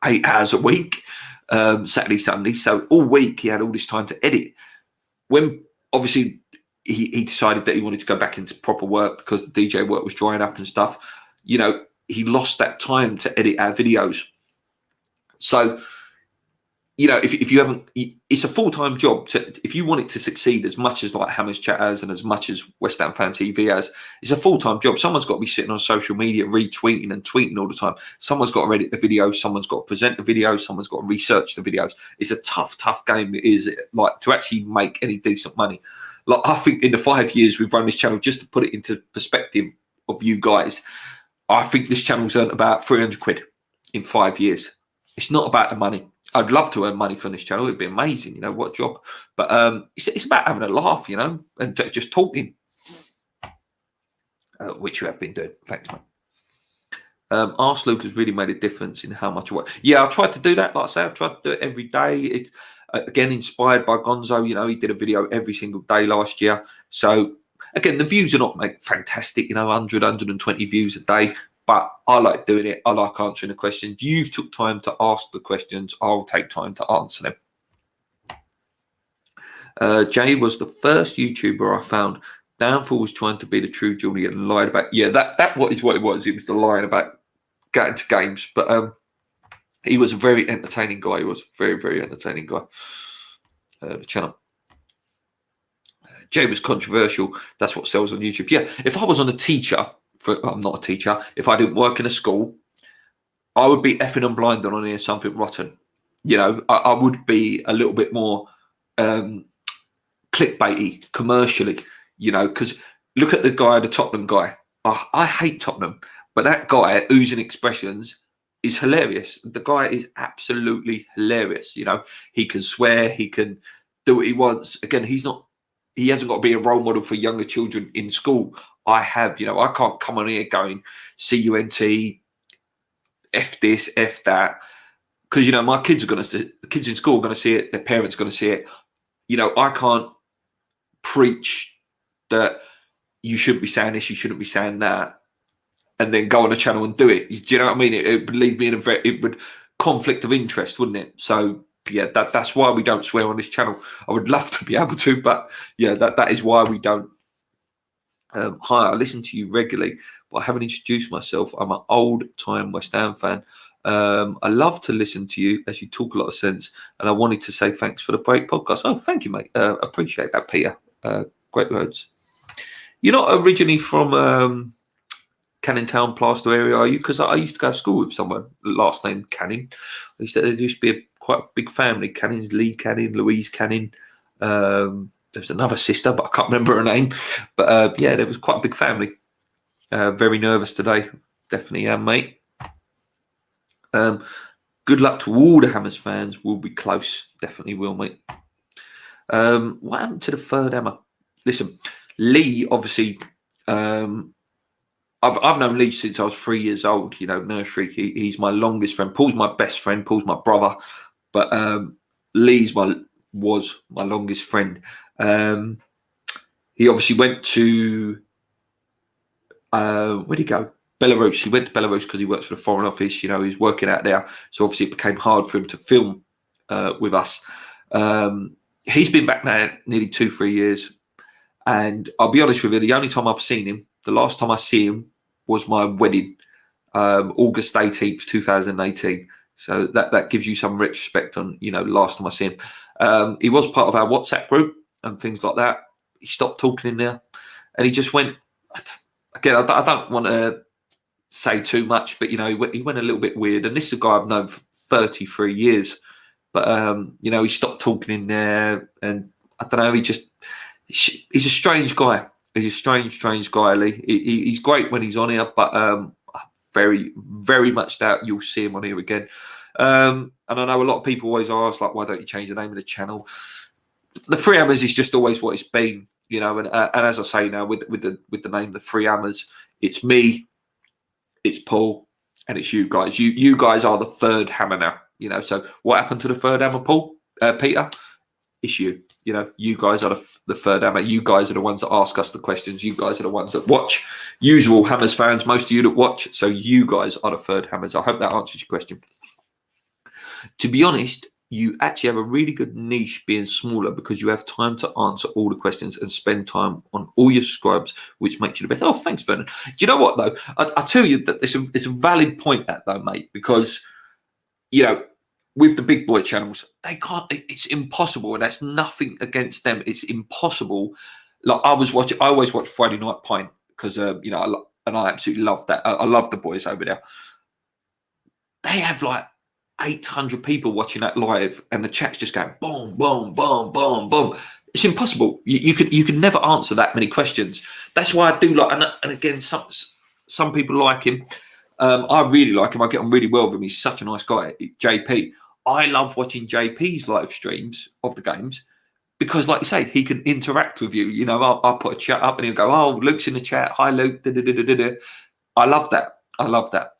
8 hours a week, Saturday, Sunday. So all week he had all this time to edit. When obviously he decided that he wanted to go back into proper work because the DJ work was drying up and stuff, he lost that time to edit our videos. So, if you haven't, it's a full-time job. If you want it to succeed as much as like Hammer's Chat has and as much as West Ham Fan TV has, it's a full-time job. Someone's got to be sitting on social media, retweeting and tweeting all the time. Someone's got to edit the videos. Someone's got to present the videos. Someone's got to research the videos. It's a tough game. It is, like, to actually make any decent money. Like, I think in the 5 years we've run this channel, just to put it into perspective of you guys, I think this channel's earned about 300 quid in 5 years. It's not about the money. I'd love to earn money from this channel. It'd be amazing, what a job. But it's about having a laugh, and just talking, which you have been doing. Thanks, mate. Ask Luke has really made a difference in how much I work. Yeah, I tried to do that. Like I say, I tried to do it every day. It's again inspired by Gonzo. He did a video every single day last year. So again, the views are not fantastic. 100, 120 views a day. But I like doing it. I like answering the questions. You've took time to ask the questions. I'll take time to answer them. Jay was the first YouTuber I found. Downfall was trying to be the True Geordie and lied about. Yeah, that is what it was. It was the lying about getting to games. But he was a very entertaining guy. He was a very, very entertaining guy. The channel. Jay was controversial. That's what sells on YouTube. Yeah, if I was on a teacher, I'm not a teacher. If I didn't work in a school, I would be effing and blinding on here something rotten. You know, I would be a little bit more clickbaity commercially, you know, because look at the guy, the Tottenham guy. Oh, I hate Tottenham, but that guy, Oozing Expressions, is hilarious. The guy is absolutely hilarious. You know, he can swear, he can do what he wants. Again, he hasn't got to be a role model for younger children in school. I have, you know, I can't come on here going CUNT, F this, F that, because, you know, my kids are going to see it. The kids in school are going to see it. Their parents are going to see it. You know, I can't preach that you shouldn't be saying this, you shouldn't be saying that, and then go on a channel and do it. Do you know what I mean? It would leave me in it would conflict of interest, wouldn't it? So yeah, that's why we don't swear on this channel. I would love to be able to, but yeah, that is why we don't. Hi, I listen to you regularly, but I haven't introduced myself. I'm an old-time West Ham fan. I love to listen to you as you talk a lot of sense, and I wanted to say thanks for the great podcast. Oh, thank you, mate. Appreciate that, Peter. Great words. You're not originally from Canning Town, Plaistow area, are you? Because I used to go to school with someone last name Canning. There used to be quite a big family. Canning's Lee Canning, Louise Canning. There was another sister, but I can't remember her name. But yeah, there was quite a big family. Very nervous today. Definitely am, mate. Good luck to all the Hammers fans. We'll be close. Definitely will, mate. What happened to the third Hammer? Listen, Lee, obviously, I've known Lee since I was 3 years old, you know, nursery. He's my longest friend. Paul's my best friend. Paul's my brother. But Lee's was my longest friend. He obviously went to, where'd he go? Belarus. He went to Belarus because he works for the Foreign Office. You know, he's working out there. So obviously it became hard for him to film with us. He's been back now nearly 2-3 years. And I'll be honest with you, the only time I've seen him, the last time I see him was my wedding, August 18th, 2018. So that gives you some retrospect on, you know, the last time I see him. He was part of our WhatsApp group and things like that. He stopped talking in there and he just went, again, I don't want to say too much, but, you know, he went a little bit weird. And this is a guy I've known for 33 years. But, you know, he stopped talking in there and I don't know, he's a strange guy. He's a strange guy, Lee. He's great when he's on here, but very, very much doubt you'll see him on here again. And I know a lot of people always ask, like, why don't you change the name of the channel? The Three Hammers is just always what it's been, you know. And as I say now, with the name The Three Hammers, it's me, it's Paul, and it's you guys. You guys are the third hammer now, you know. So what happened to the third hammer, Paul? Peter? It's you. You know, you guys are the third hammer. You guys are the ones that ask us the questions. You guys are the ones that watch. Usual Hammers fans, most of you that watch. So you guys are the third Hammers. I hope that answers your question. To be honest, you actually have a really good niche being smaller because you have time to answer all the questions and spend time on all your subscribers, which makes you the best. Oh, thanks, Vernon. Do you know what, though? I tell you that it's a valid point, that, though, mate, because, you know, with the big boy channels, they can't. It's impossible, and that's nothing against them. It's impossible. Like I always watch Friday Night Pint because you know, I absolutely love that. I love the boys over there. They have like 800 people watching that live, and the chat's just going boom, boom, boom, boom, boom. It's impossible. You could never answer that many questions. That's why I do like. And again, some people like him. I really like him. I get on really well with him. He's such a nice guy, JP. I love watching JP's live streams of the games because, like you say, he can interact with you. You know, I'll put a chat up and he'll go, "Oh, Luke's in the chat. Hi, Luke." Da, da, da, da, da. I love that. I love that.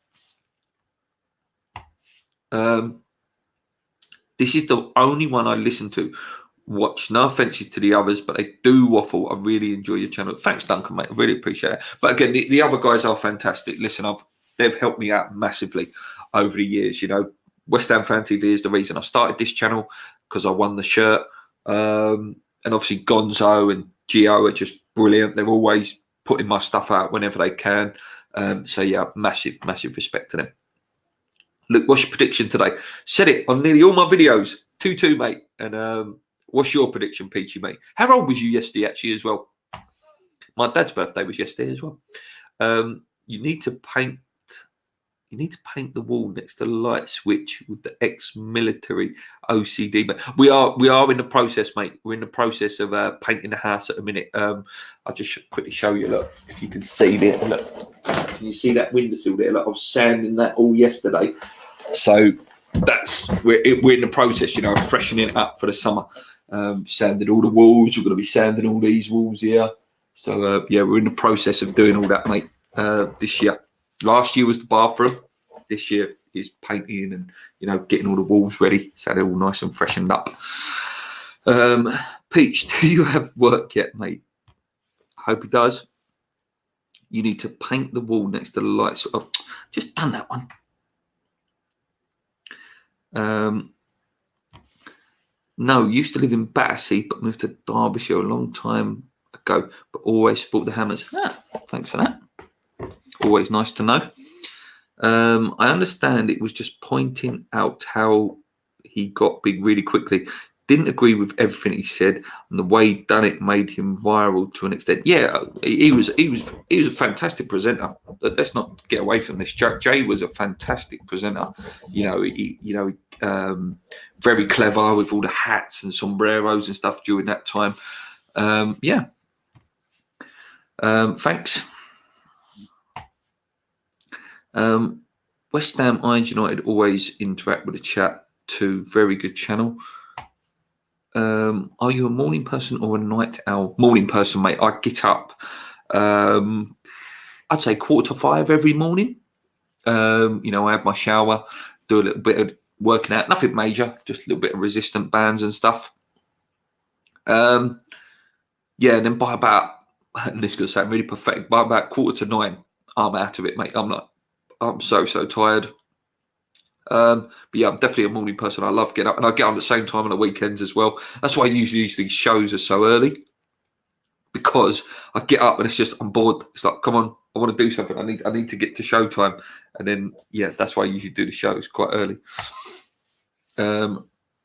This is the only one I listen to. Watch. No offences to the others, but they do waffle. I really enjoy your channel. Thanks, Duncan, mate. I really appreciate it. But again, the other guys are fantastic. Listen, they've helped me out massively over the years. You know, West Ham Fan TV is the reason I started this channel because I won the shirt. And obviously Gonzo and Gio are just brilliant. They're always putting my stuff out whenever they can. So yeah, massive respect to them. Look, what's your prediction today? Said it on nearly all my videos. 2-2, mate. And what's your prediction, Peachy, mate? How old was you yesterday, actually, as well? My dad's birthday was yesterday as well. You need to paint You need to paint the wall next to the light switch with the ex-military OCD. But we are in the process, mate. We're in the process of painting the house at the minute. I'll just quickly show you. Look, if you can see there. Look, can you see that windowsill there? Look, I was sanding that all yesterday. So we're in the process, you know, of freshening it up for the summer. Sanding all the walls. We're going to be sanding all these walls here. So yeah, we're in the process of doing all that, mate. This year. Last year was the bathroom. This year is painting and, you know, getting all the walls ready so they're all nice and freshened up. Peach, do you have work yet, mate? I hope he does. You need to paint the wall next to the lights. Oh, just done that one. No, used to live in Battersea, but moved to Derbyshire a long time ago, but always support the Hammers. Thanks for that. Always nice to know. I understand it was just pointing out how he got big really quickly. Didn't agree with everything he said, and the way he done it made him viral to an extent. Yeah, he was a fantastic presenter. Let's not get away from this. Jay was a fantastic presenter. Very clever with all the hats and sombreros and stuff during that time. Thanks. West Ham Irons United always interact with the chat too. Very good channel. Are you a morning person or a night owl? Morning person, mate. I get up, I'd say 4:45 every morning. I have my shower, do a little bit of working out, nothing major, just a little bit of resistant bands and stuff. And then by about, and this is going to sound really pathetic, by about 8:45, I'm out of it, mate. I'm so tired. But yeah, I'm definitely a morning person. I love getting up, and I get on at the same time on the weekends as well. That's why usually these shows are so early, because I get up and it's just, I'm bored. It's like, come on, I want to do something. I need to get to showtime, and then yeah, that's why I usually do the shows quite early.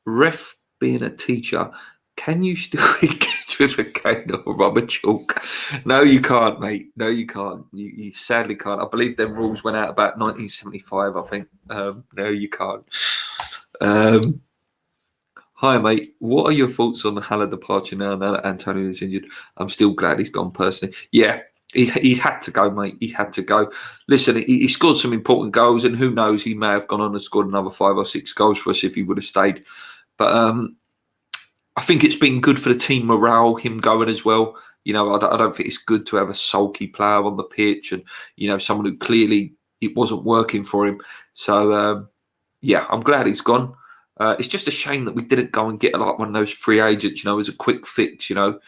Ref being a teacher, can you still hit kids with a cane or rubber chalk? No, you can't, mate. No, you can't. You sadly can't. I believe them rules went out about 1975, I think. No, you can't. Hi, mate. What are your thoughts on the Hollah departure now that Antonio is injured? I'm still glad he's gone personally. Yeah, he had to go, mate. He had to go. Listen, he scored some important goals, and who knows, he may have gone on and scored another 5 or 6 goals for us if he would have stayed. But I think it's been good for the team morale, him going as well. I don't think it's good to have a sulky player on the pitch, and someone who clearly it wasn't working for him. So yeah, I'm glad he's gone. It's just a shame that we didn't go and get like one of those free agents, as a quick fix. It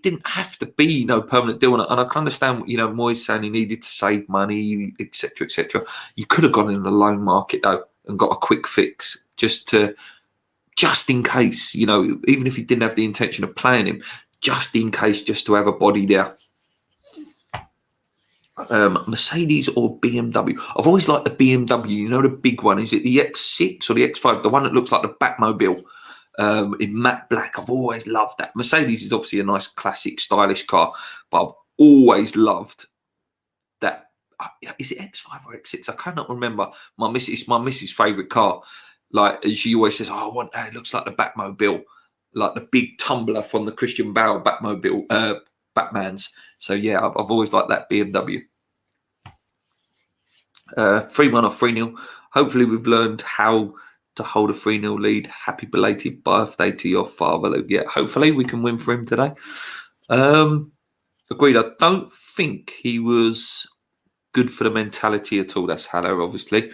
didn't have to be no permanent deal, and I can understand, Moyes saying he needed to save money, etc., etc. You could have gone in the loan market though and got a quick fix just in case, even if he didn't have the intention of playing him, just in case, just to have a body there. Mercedes or BMW? I've always liked the BMW. The big one. Is it the X6 or the X5? The one that looks like the Batmobile in matte black. I've always loved that. Mercedes is obviously a nice, classic, stylish car, but I've always loved that. Is it X5 or X6? I cannot remember. My missus' favourite car. Like, she always says, I want that. It looks like the Batmobile, like the big tumbler from the Christian Bale Batmobile, Batman's. So yeah, I've always liked that BMW. 3-1 or 3-0. Hopefully we've learned how to hold a 3-0 lead. Happy belated birthday to your father, Luke. Yeah, hopefully we can win for him today. Agreed. I don't think he was good for the mentality at all. That's Hollah, obviously.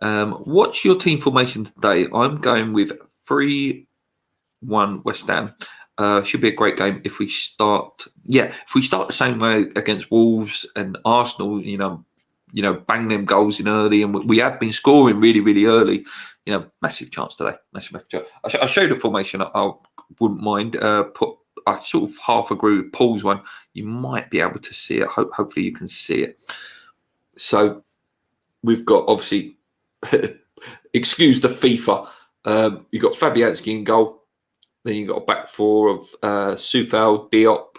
What's your team formation today? I'm going with 3-1 West Ham. Should be a great game if we start. Yeah, if we start the same way against Wolves and Arsenal, bang them goals in early, and we have been scoring really, really early. Massive chance today. Massive chance. I'll show you the formation. I wouldn't mind. I sort of half agree with Paul's one. You might be able to see it. Hopefully you can see it. So we've got, obviously, excuse the FIFA. You've got Fabianski in goal. Then you've got a back four of Soufal, Diop,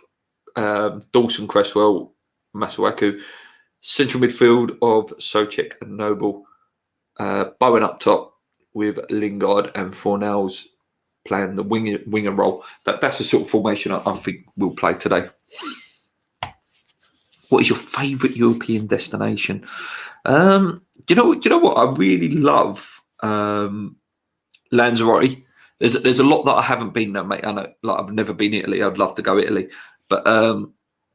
Dawson, Cresswell, Masuaku. Central midfield of Souček and Noble. Bowen up top with Lingard and Fornals playing the winger role. That's the sort of formation I think we'll play today. What is your favourite European destination? Do you know what? I really love Lanzarote. There's a lot that I haven't been there, mate. I know, like, I've never been to Italy. I'd love to go to Italy, but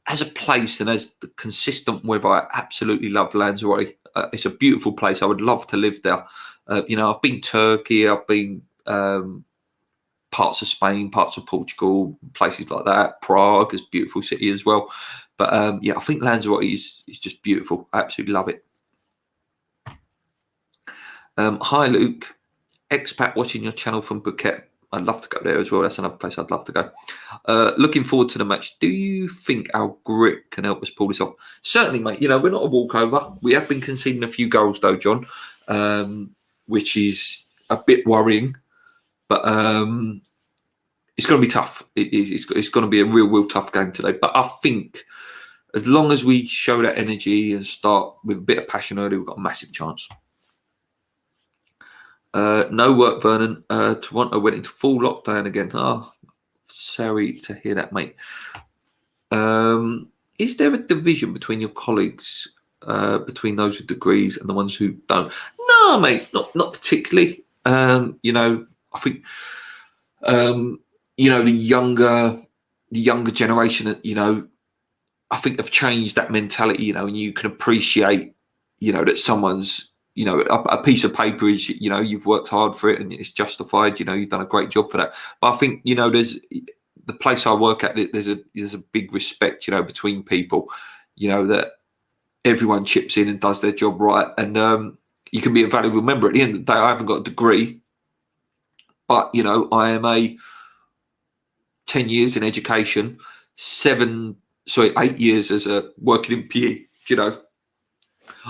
as a place and as the consistent weather, I absolutely love Lanzarote. It's a beautiful place. I would love to live there. I've been Turkey. I've been parts of Spain, parts of Portugal, places like that. Prague is a beautiful city as well. But I think Lanzarote is just beautiful. I absolutely love it. Hi, Luke. Expat watching your channel from Phuket. I'd love to go there as well. That's another place I'd love to go. Looking forward to the match. Do you think our grit can help us pull this off? Certainly, mate. We're not a walkover. We have been conceding a few goals, though, John, which is a bit worrying. But it's going to be tough. It's going to be a real tough game today. But I think as long as we show that energy and start with a bit of passion early, we've got a massive chance. No work, Vernon. Toronto went into full lockdown again. Oh, sorry to hear that, mate. Is there a division between your colleagues, between those with degrees and the ones who don't? No, mate, not particularly. I think, the younger generation, I think have changed that mentality, and you can appreciate, that someone's, a piece of paper is, you've worked hard for it and it's justified, you've done a great job for that. But I think, there's the place I work at, there's a big respect, between people, that everyone chips in and does their job right. And you can be a valuable member. At the end of the day, I haven't got a degree, but, I am 10 years in education, 8 years as a working in PE,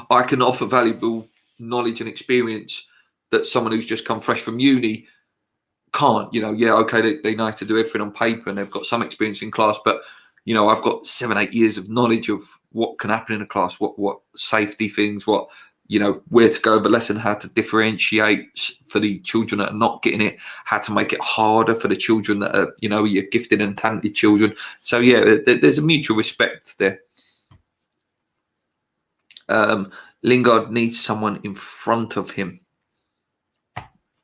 I can offer valuable knowledge and experience that someone who's just come fresh from uni can't. Okay, they know how to do everything on paper and they've got some experience in class, but I've got 7-8 years of knowledge of what can happen in a class, what safety things, what where to go over lesson, how to differentiate for the children that are not getting it, how to make it harder for the children that are your gifted and talented children. So there's a mutual respect there. Lingard needs someone in front of him.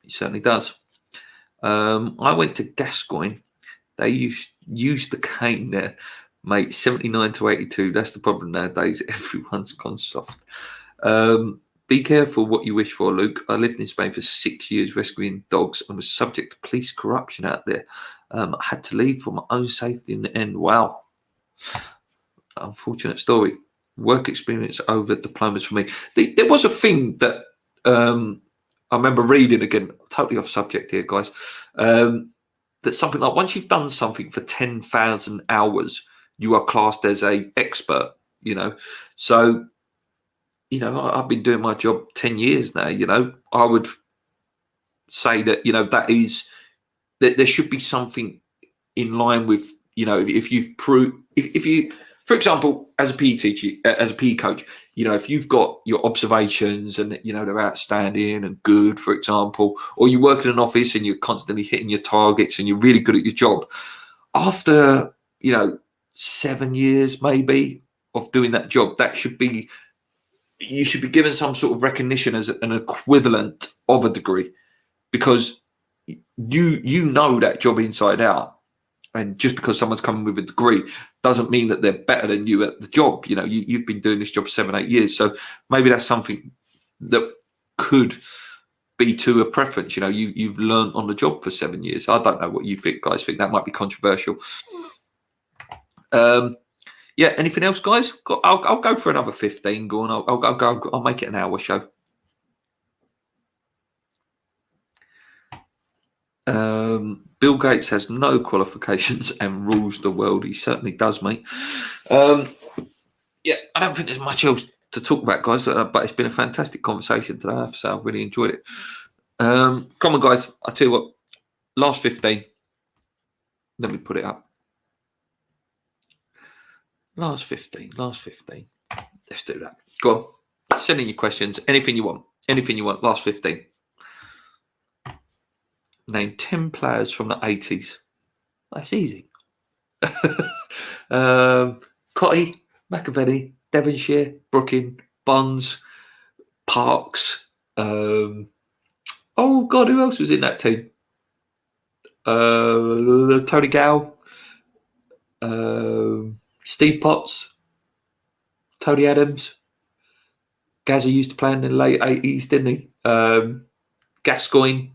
He certainly does. I went to Gascoigne. They used the cane there, mate. 79 to 82. That's the problem nowadays. Everyone's gone soft. Be careful what you wish for, Luke. I lived in Spain for 6 years rescuing dogs and was subject to police corruption out there. I had to leave for my own safety in the end. Wow. Unfortunate story. Work experience over diplomas for me. There was a thing that I remember reading, again, totally off subject here, guys, that something like once you've done something for 10,000 hours, you are classed as a expert, So, I've been doing my job 10 years now, I would say that, that is, that there should be something in line with, if you've proved, if you, for example, as a PE teacher, as a PE coach, if you've got your observations and, they're outstanding and good, for example, or you work in an office and you're constantly hitting your targets and you're really good at your job, after, 7 years maybe of doing that job, you should be given some sort of recognition as an equivalent of a degree, because you know that job inside out. And just because someone's coming with a degree doesn't mean that they're better than you at the job. You've been doing this job 7-8 years. So maybe that's something that could be to a preference. You've learned on the job for 7 years. I don't know what you think, guys. I think that might be controversial. Anything else, guys? I'll go for another 15. Go on. I'll make it an hour show. Bill Gates has no qualifications and rules the world. He certainly does, mate. I don't think there's much else to talk about, guys, but it's been a fantastic conversation today. I have to say, I've really enjoyed it. Come on, guys. I'll tell you what, last 15. Let me put it up. Last 15. Let's do that. Go on. Send in your questions. Anything you want. Anything you want. Last 15. Name 10 players from the 80s. That's easy. Cotty, McAvenny, Devonshire, Brooking, Bonds, Parks. Oh God, who else was in that team? Tony Gow, Steve Potts, Tony Adams. Gazza used to play in the late 80s, didn't he? Gascoigne,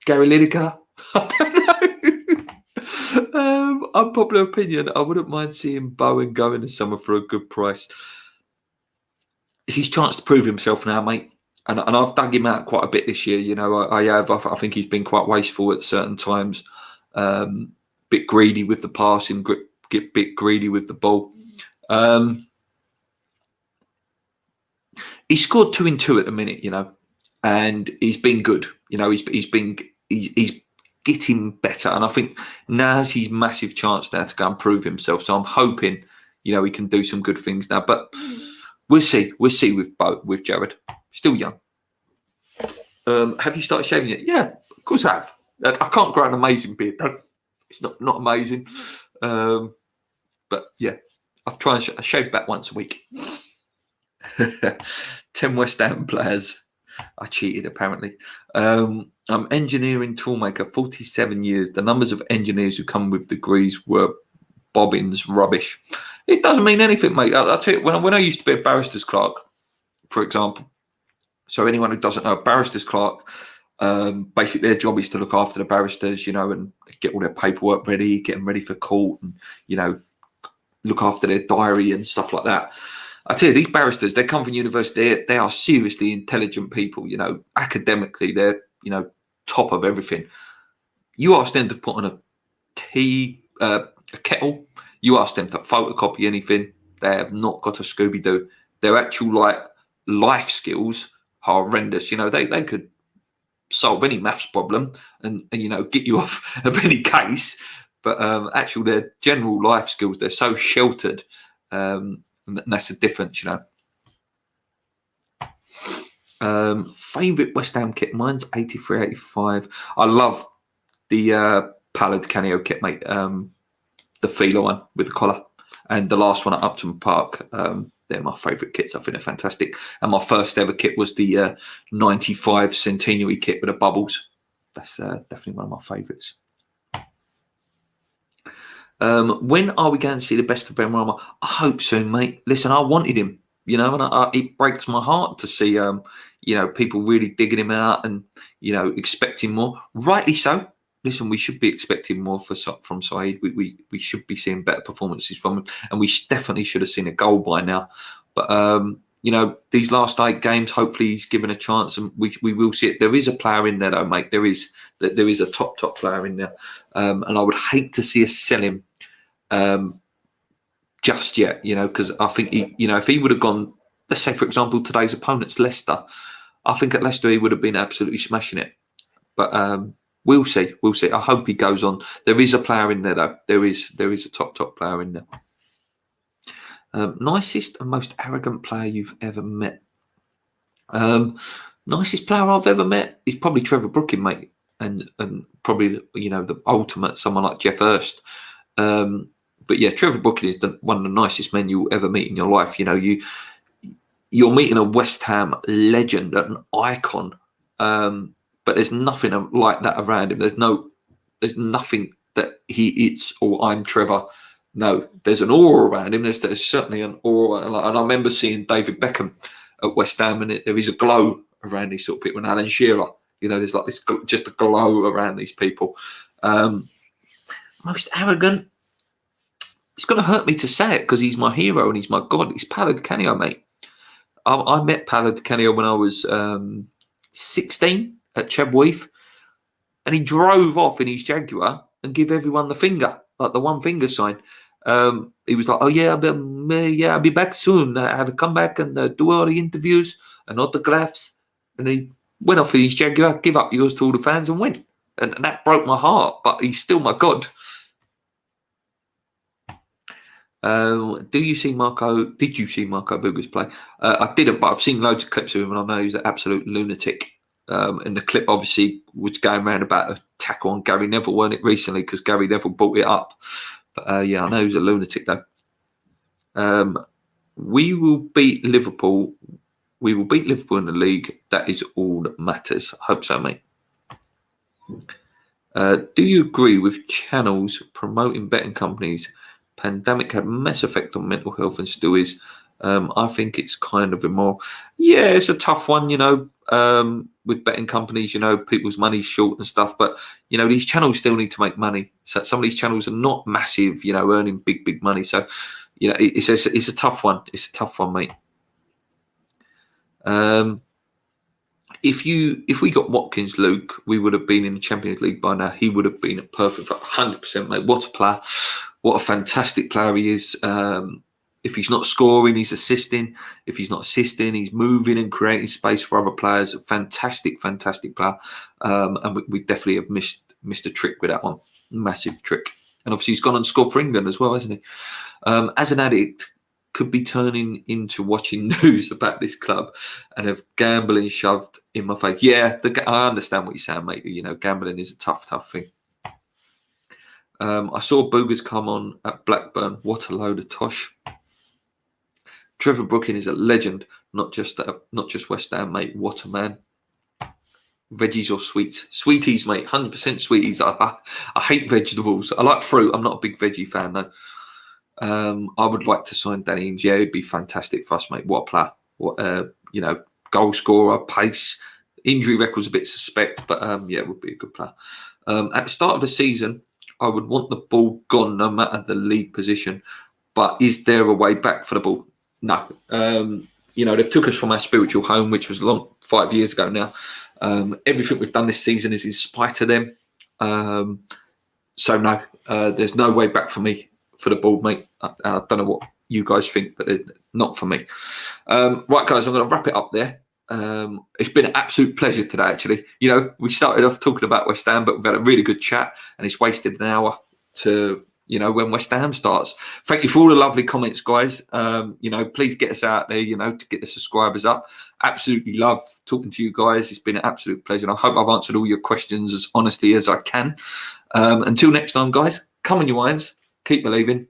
Gary Lineker. I don't know. Unpopular opinion. I wouldn't mind seeing Bowen go in the summer for a good price. It's his chance to prove himself now, mate. And I've dug him out quite a bit this year. You know, I have. I think he's been quite wasteful at certain times. Bit greedy with the passing, bit greedy with the ball. He scored 2 in 2 at the minute, you know, and he's been good. You know, he's getting better, and I think now's his massive chance now to go and prove himself. So I'm hoping, you know, he can do some good things now. But we'll see. We'll see with Jared. Still young. Have you started shaving yet? Yeah, of course I have. I can't grow an amazing beard. It's not amazing. But yeah, I've tried. I shave back once a week. 10 West Ham players. I cheated apparently. I'm engineering toolmaker, 47 years. The numbers of engineers who come with degrees were bobbins rubbish. It doesn't mean anything, mate. I'll tell you, when I used to be a barrister's clerk, for example. So anyone who doesn't know, barrister's clerk, basically their job is to look after the barristers, you know, and get all their paperwork ready, get them ready for court, and, you know, look after their diary and stuff like that. I tell you, these barristers, they come from university, they are seriously intelligent people, you know, academically, they're, you know, top of everything. You ask them to put on a kettle, you ask them to photocopy anything, they have not got a Scooby-Doo. Their actual, like, life skills are horrendous. You know, they could solve any maths problem and, you know, get you off of any case, but actually their general life skills, they're so sheltered. And that's the difference, you know. Favourite West Ham kit? Mine's 83, 85. I love the Pallid Canio kit, mate. The Fila one with the collar. And the last one at Upton Park. They're my favourite kits. I think they're fantastic. And my first ever kit was the 95 Centenary kit with the bubbles. That's definitely one of my favourites. When are we going to see the best of Benrahma? I hope soon, mate. Listen, I wanted him, you know, and it breaks my heart to see, you know, people really digging him out and, you know, expecting more. Rightly so. Listen, we should be expecting more from Saeed. We should be seeing better performances from him, and we definitely should have seen a goal by now. But you know, these last 8 games, hopefully he's given a chance, and we will see it. There is a player in there, though, mate. There is a top player in there, and I would hate to see us sell him just yet. You know, because I think you know, if he would have gone, let's say for example, today's opponent's Leicester, I think at Leicester he would have been absolutely smashing it. But we'll see. We'll see. I hope he goes on. There is a player in there, though. There is a top player in there. Nicest and most arrogant player you've ever met? Nicest player I've ever met is probably Trevor Brooking, mate, and probably, you know, the ultimate, someone like Jeff Hurst. But yeah, Trevor Brooking is one of the nicest men you'll ever meet in your life. You know, you're meeting a West Ham legend, an icon. But there's nothing like that around him. There's nothing that it's, or I'm Trevor. No, there's an aura around him. There's certainly an aura. And I remember seeing David Beckham at West Ham, and there is a glow around these sort of people. And Alan Shearer, you know, there's like this, just a glow around these people. Most arrogant. It's going to hurt me to say it because he's my hero and he's my god. He's Pallid Canio, mate. I met Pallid Canio when I was 16 at Chebweath, and he drove off in his Jaguar and give everyone the finger, like the one finger sign. He was like, "Oh yeah, I'll be back soon. I had to come back and do all the interviews and autographs." And he went off in his Jaguar, give up yours to all the fans, and went. And that broke my heart. But he's still my god. Do you see Marco? Did you see Marco Boogers play? I didn't, but I've seen loads of clips of him, and I know he's an absolute lunatic. And the clip obviously was going around about a tackle on Gary Neville, weren't it, recently? Because Gary Neville brought it up. But yeah, I know he's a lunatic though. We will beat Liverpool. We will beat Liverpool in the league. That is all that matters. I hope so, mate. Do you agree with channels promoting betting companies? Pandemic had a massive effect on mental health and still is. I think it's kind of immoral. Yeah, it's a tough one, with betting companies, people's money's short and stuff. But, these channels still need to make money. So some of these channels are not massive, earning big money. So, it's a tough one. It's a tough one, mate. If we got Watkins, Luke, we would have been in the Champions League by now. He would have been a perfect 100%, mate. What a player. What a fantastic player he is. If he's not scoring, he's assisting. If he's not assisting, he's moving and creating space for other players. Fantastic player. And we definitely have missed a trick with that one. Massive trick. And obviously he's gone and scored for England as well, hasn't he? As an addict, could be turning into watching news about this club and have gambling shoved in my face. Yeah, I understand what you're saying, mate. Gambling is a tough thing. I saw Boogers come on at Blackburn. What a load of tosh. Trevor Brooking is a legend, not just West Ham, mate. What a man. Veggies or sweets? Sweeties, mate. 100% sweeties. I hate vegetables. I like fruit. I'm not a big veggie fan, though. I would like to sign Danny Ings. Yeah, it'd be fantastic for us, mate. What a player. What, goal scorer, pace. Injury record's a bit suspect, but yeah, it would be a good player. At the start of the season, I would want the ball gone no matter the league position. But is there a way back for the ball? No. They've took us from our spiritual home, which was 5 years ago now. Everything we've done this season is in spite of them. So no, there's no way back for me for the ball, mate. I don't know what you guys think, but it's not for me. Right, guys, I'm going to wrap it up there. It's been an absolute pleasure today, actually. We started off talking about West Ham, but we've had a really good chat, and it's wasted an hour to, when West Ham starts. Thank you for all the lovely comments, guys. Please get us out there, to get the subscribers up. Absolutely love talking to you guys. It's been an absolute pleasure. And I hope I've answered all your questions as honestly as I can. Until next time, guys, come on, you irons. Keep believing.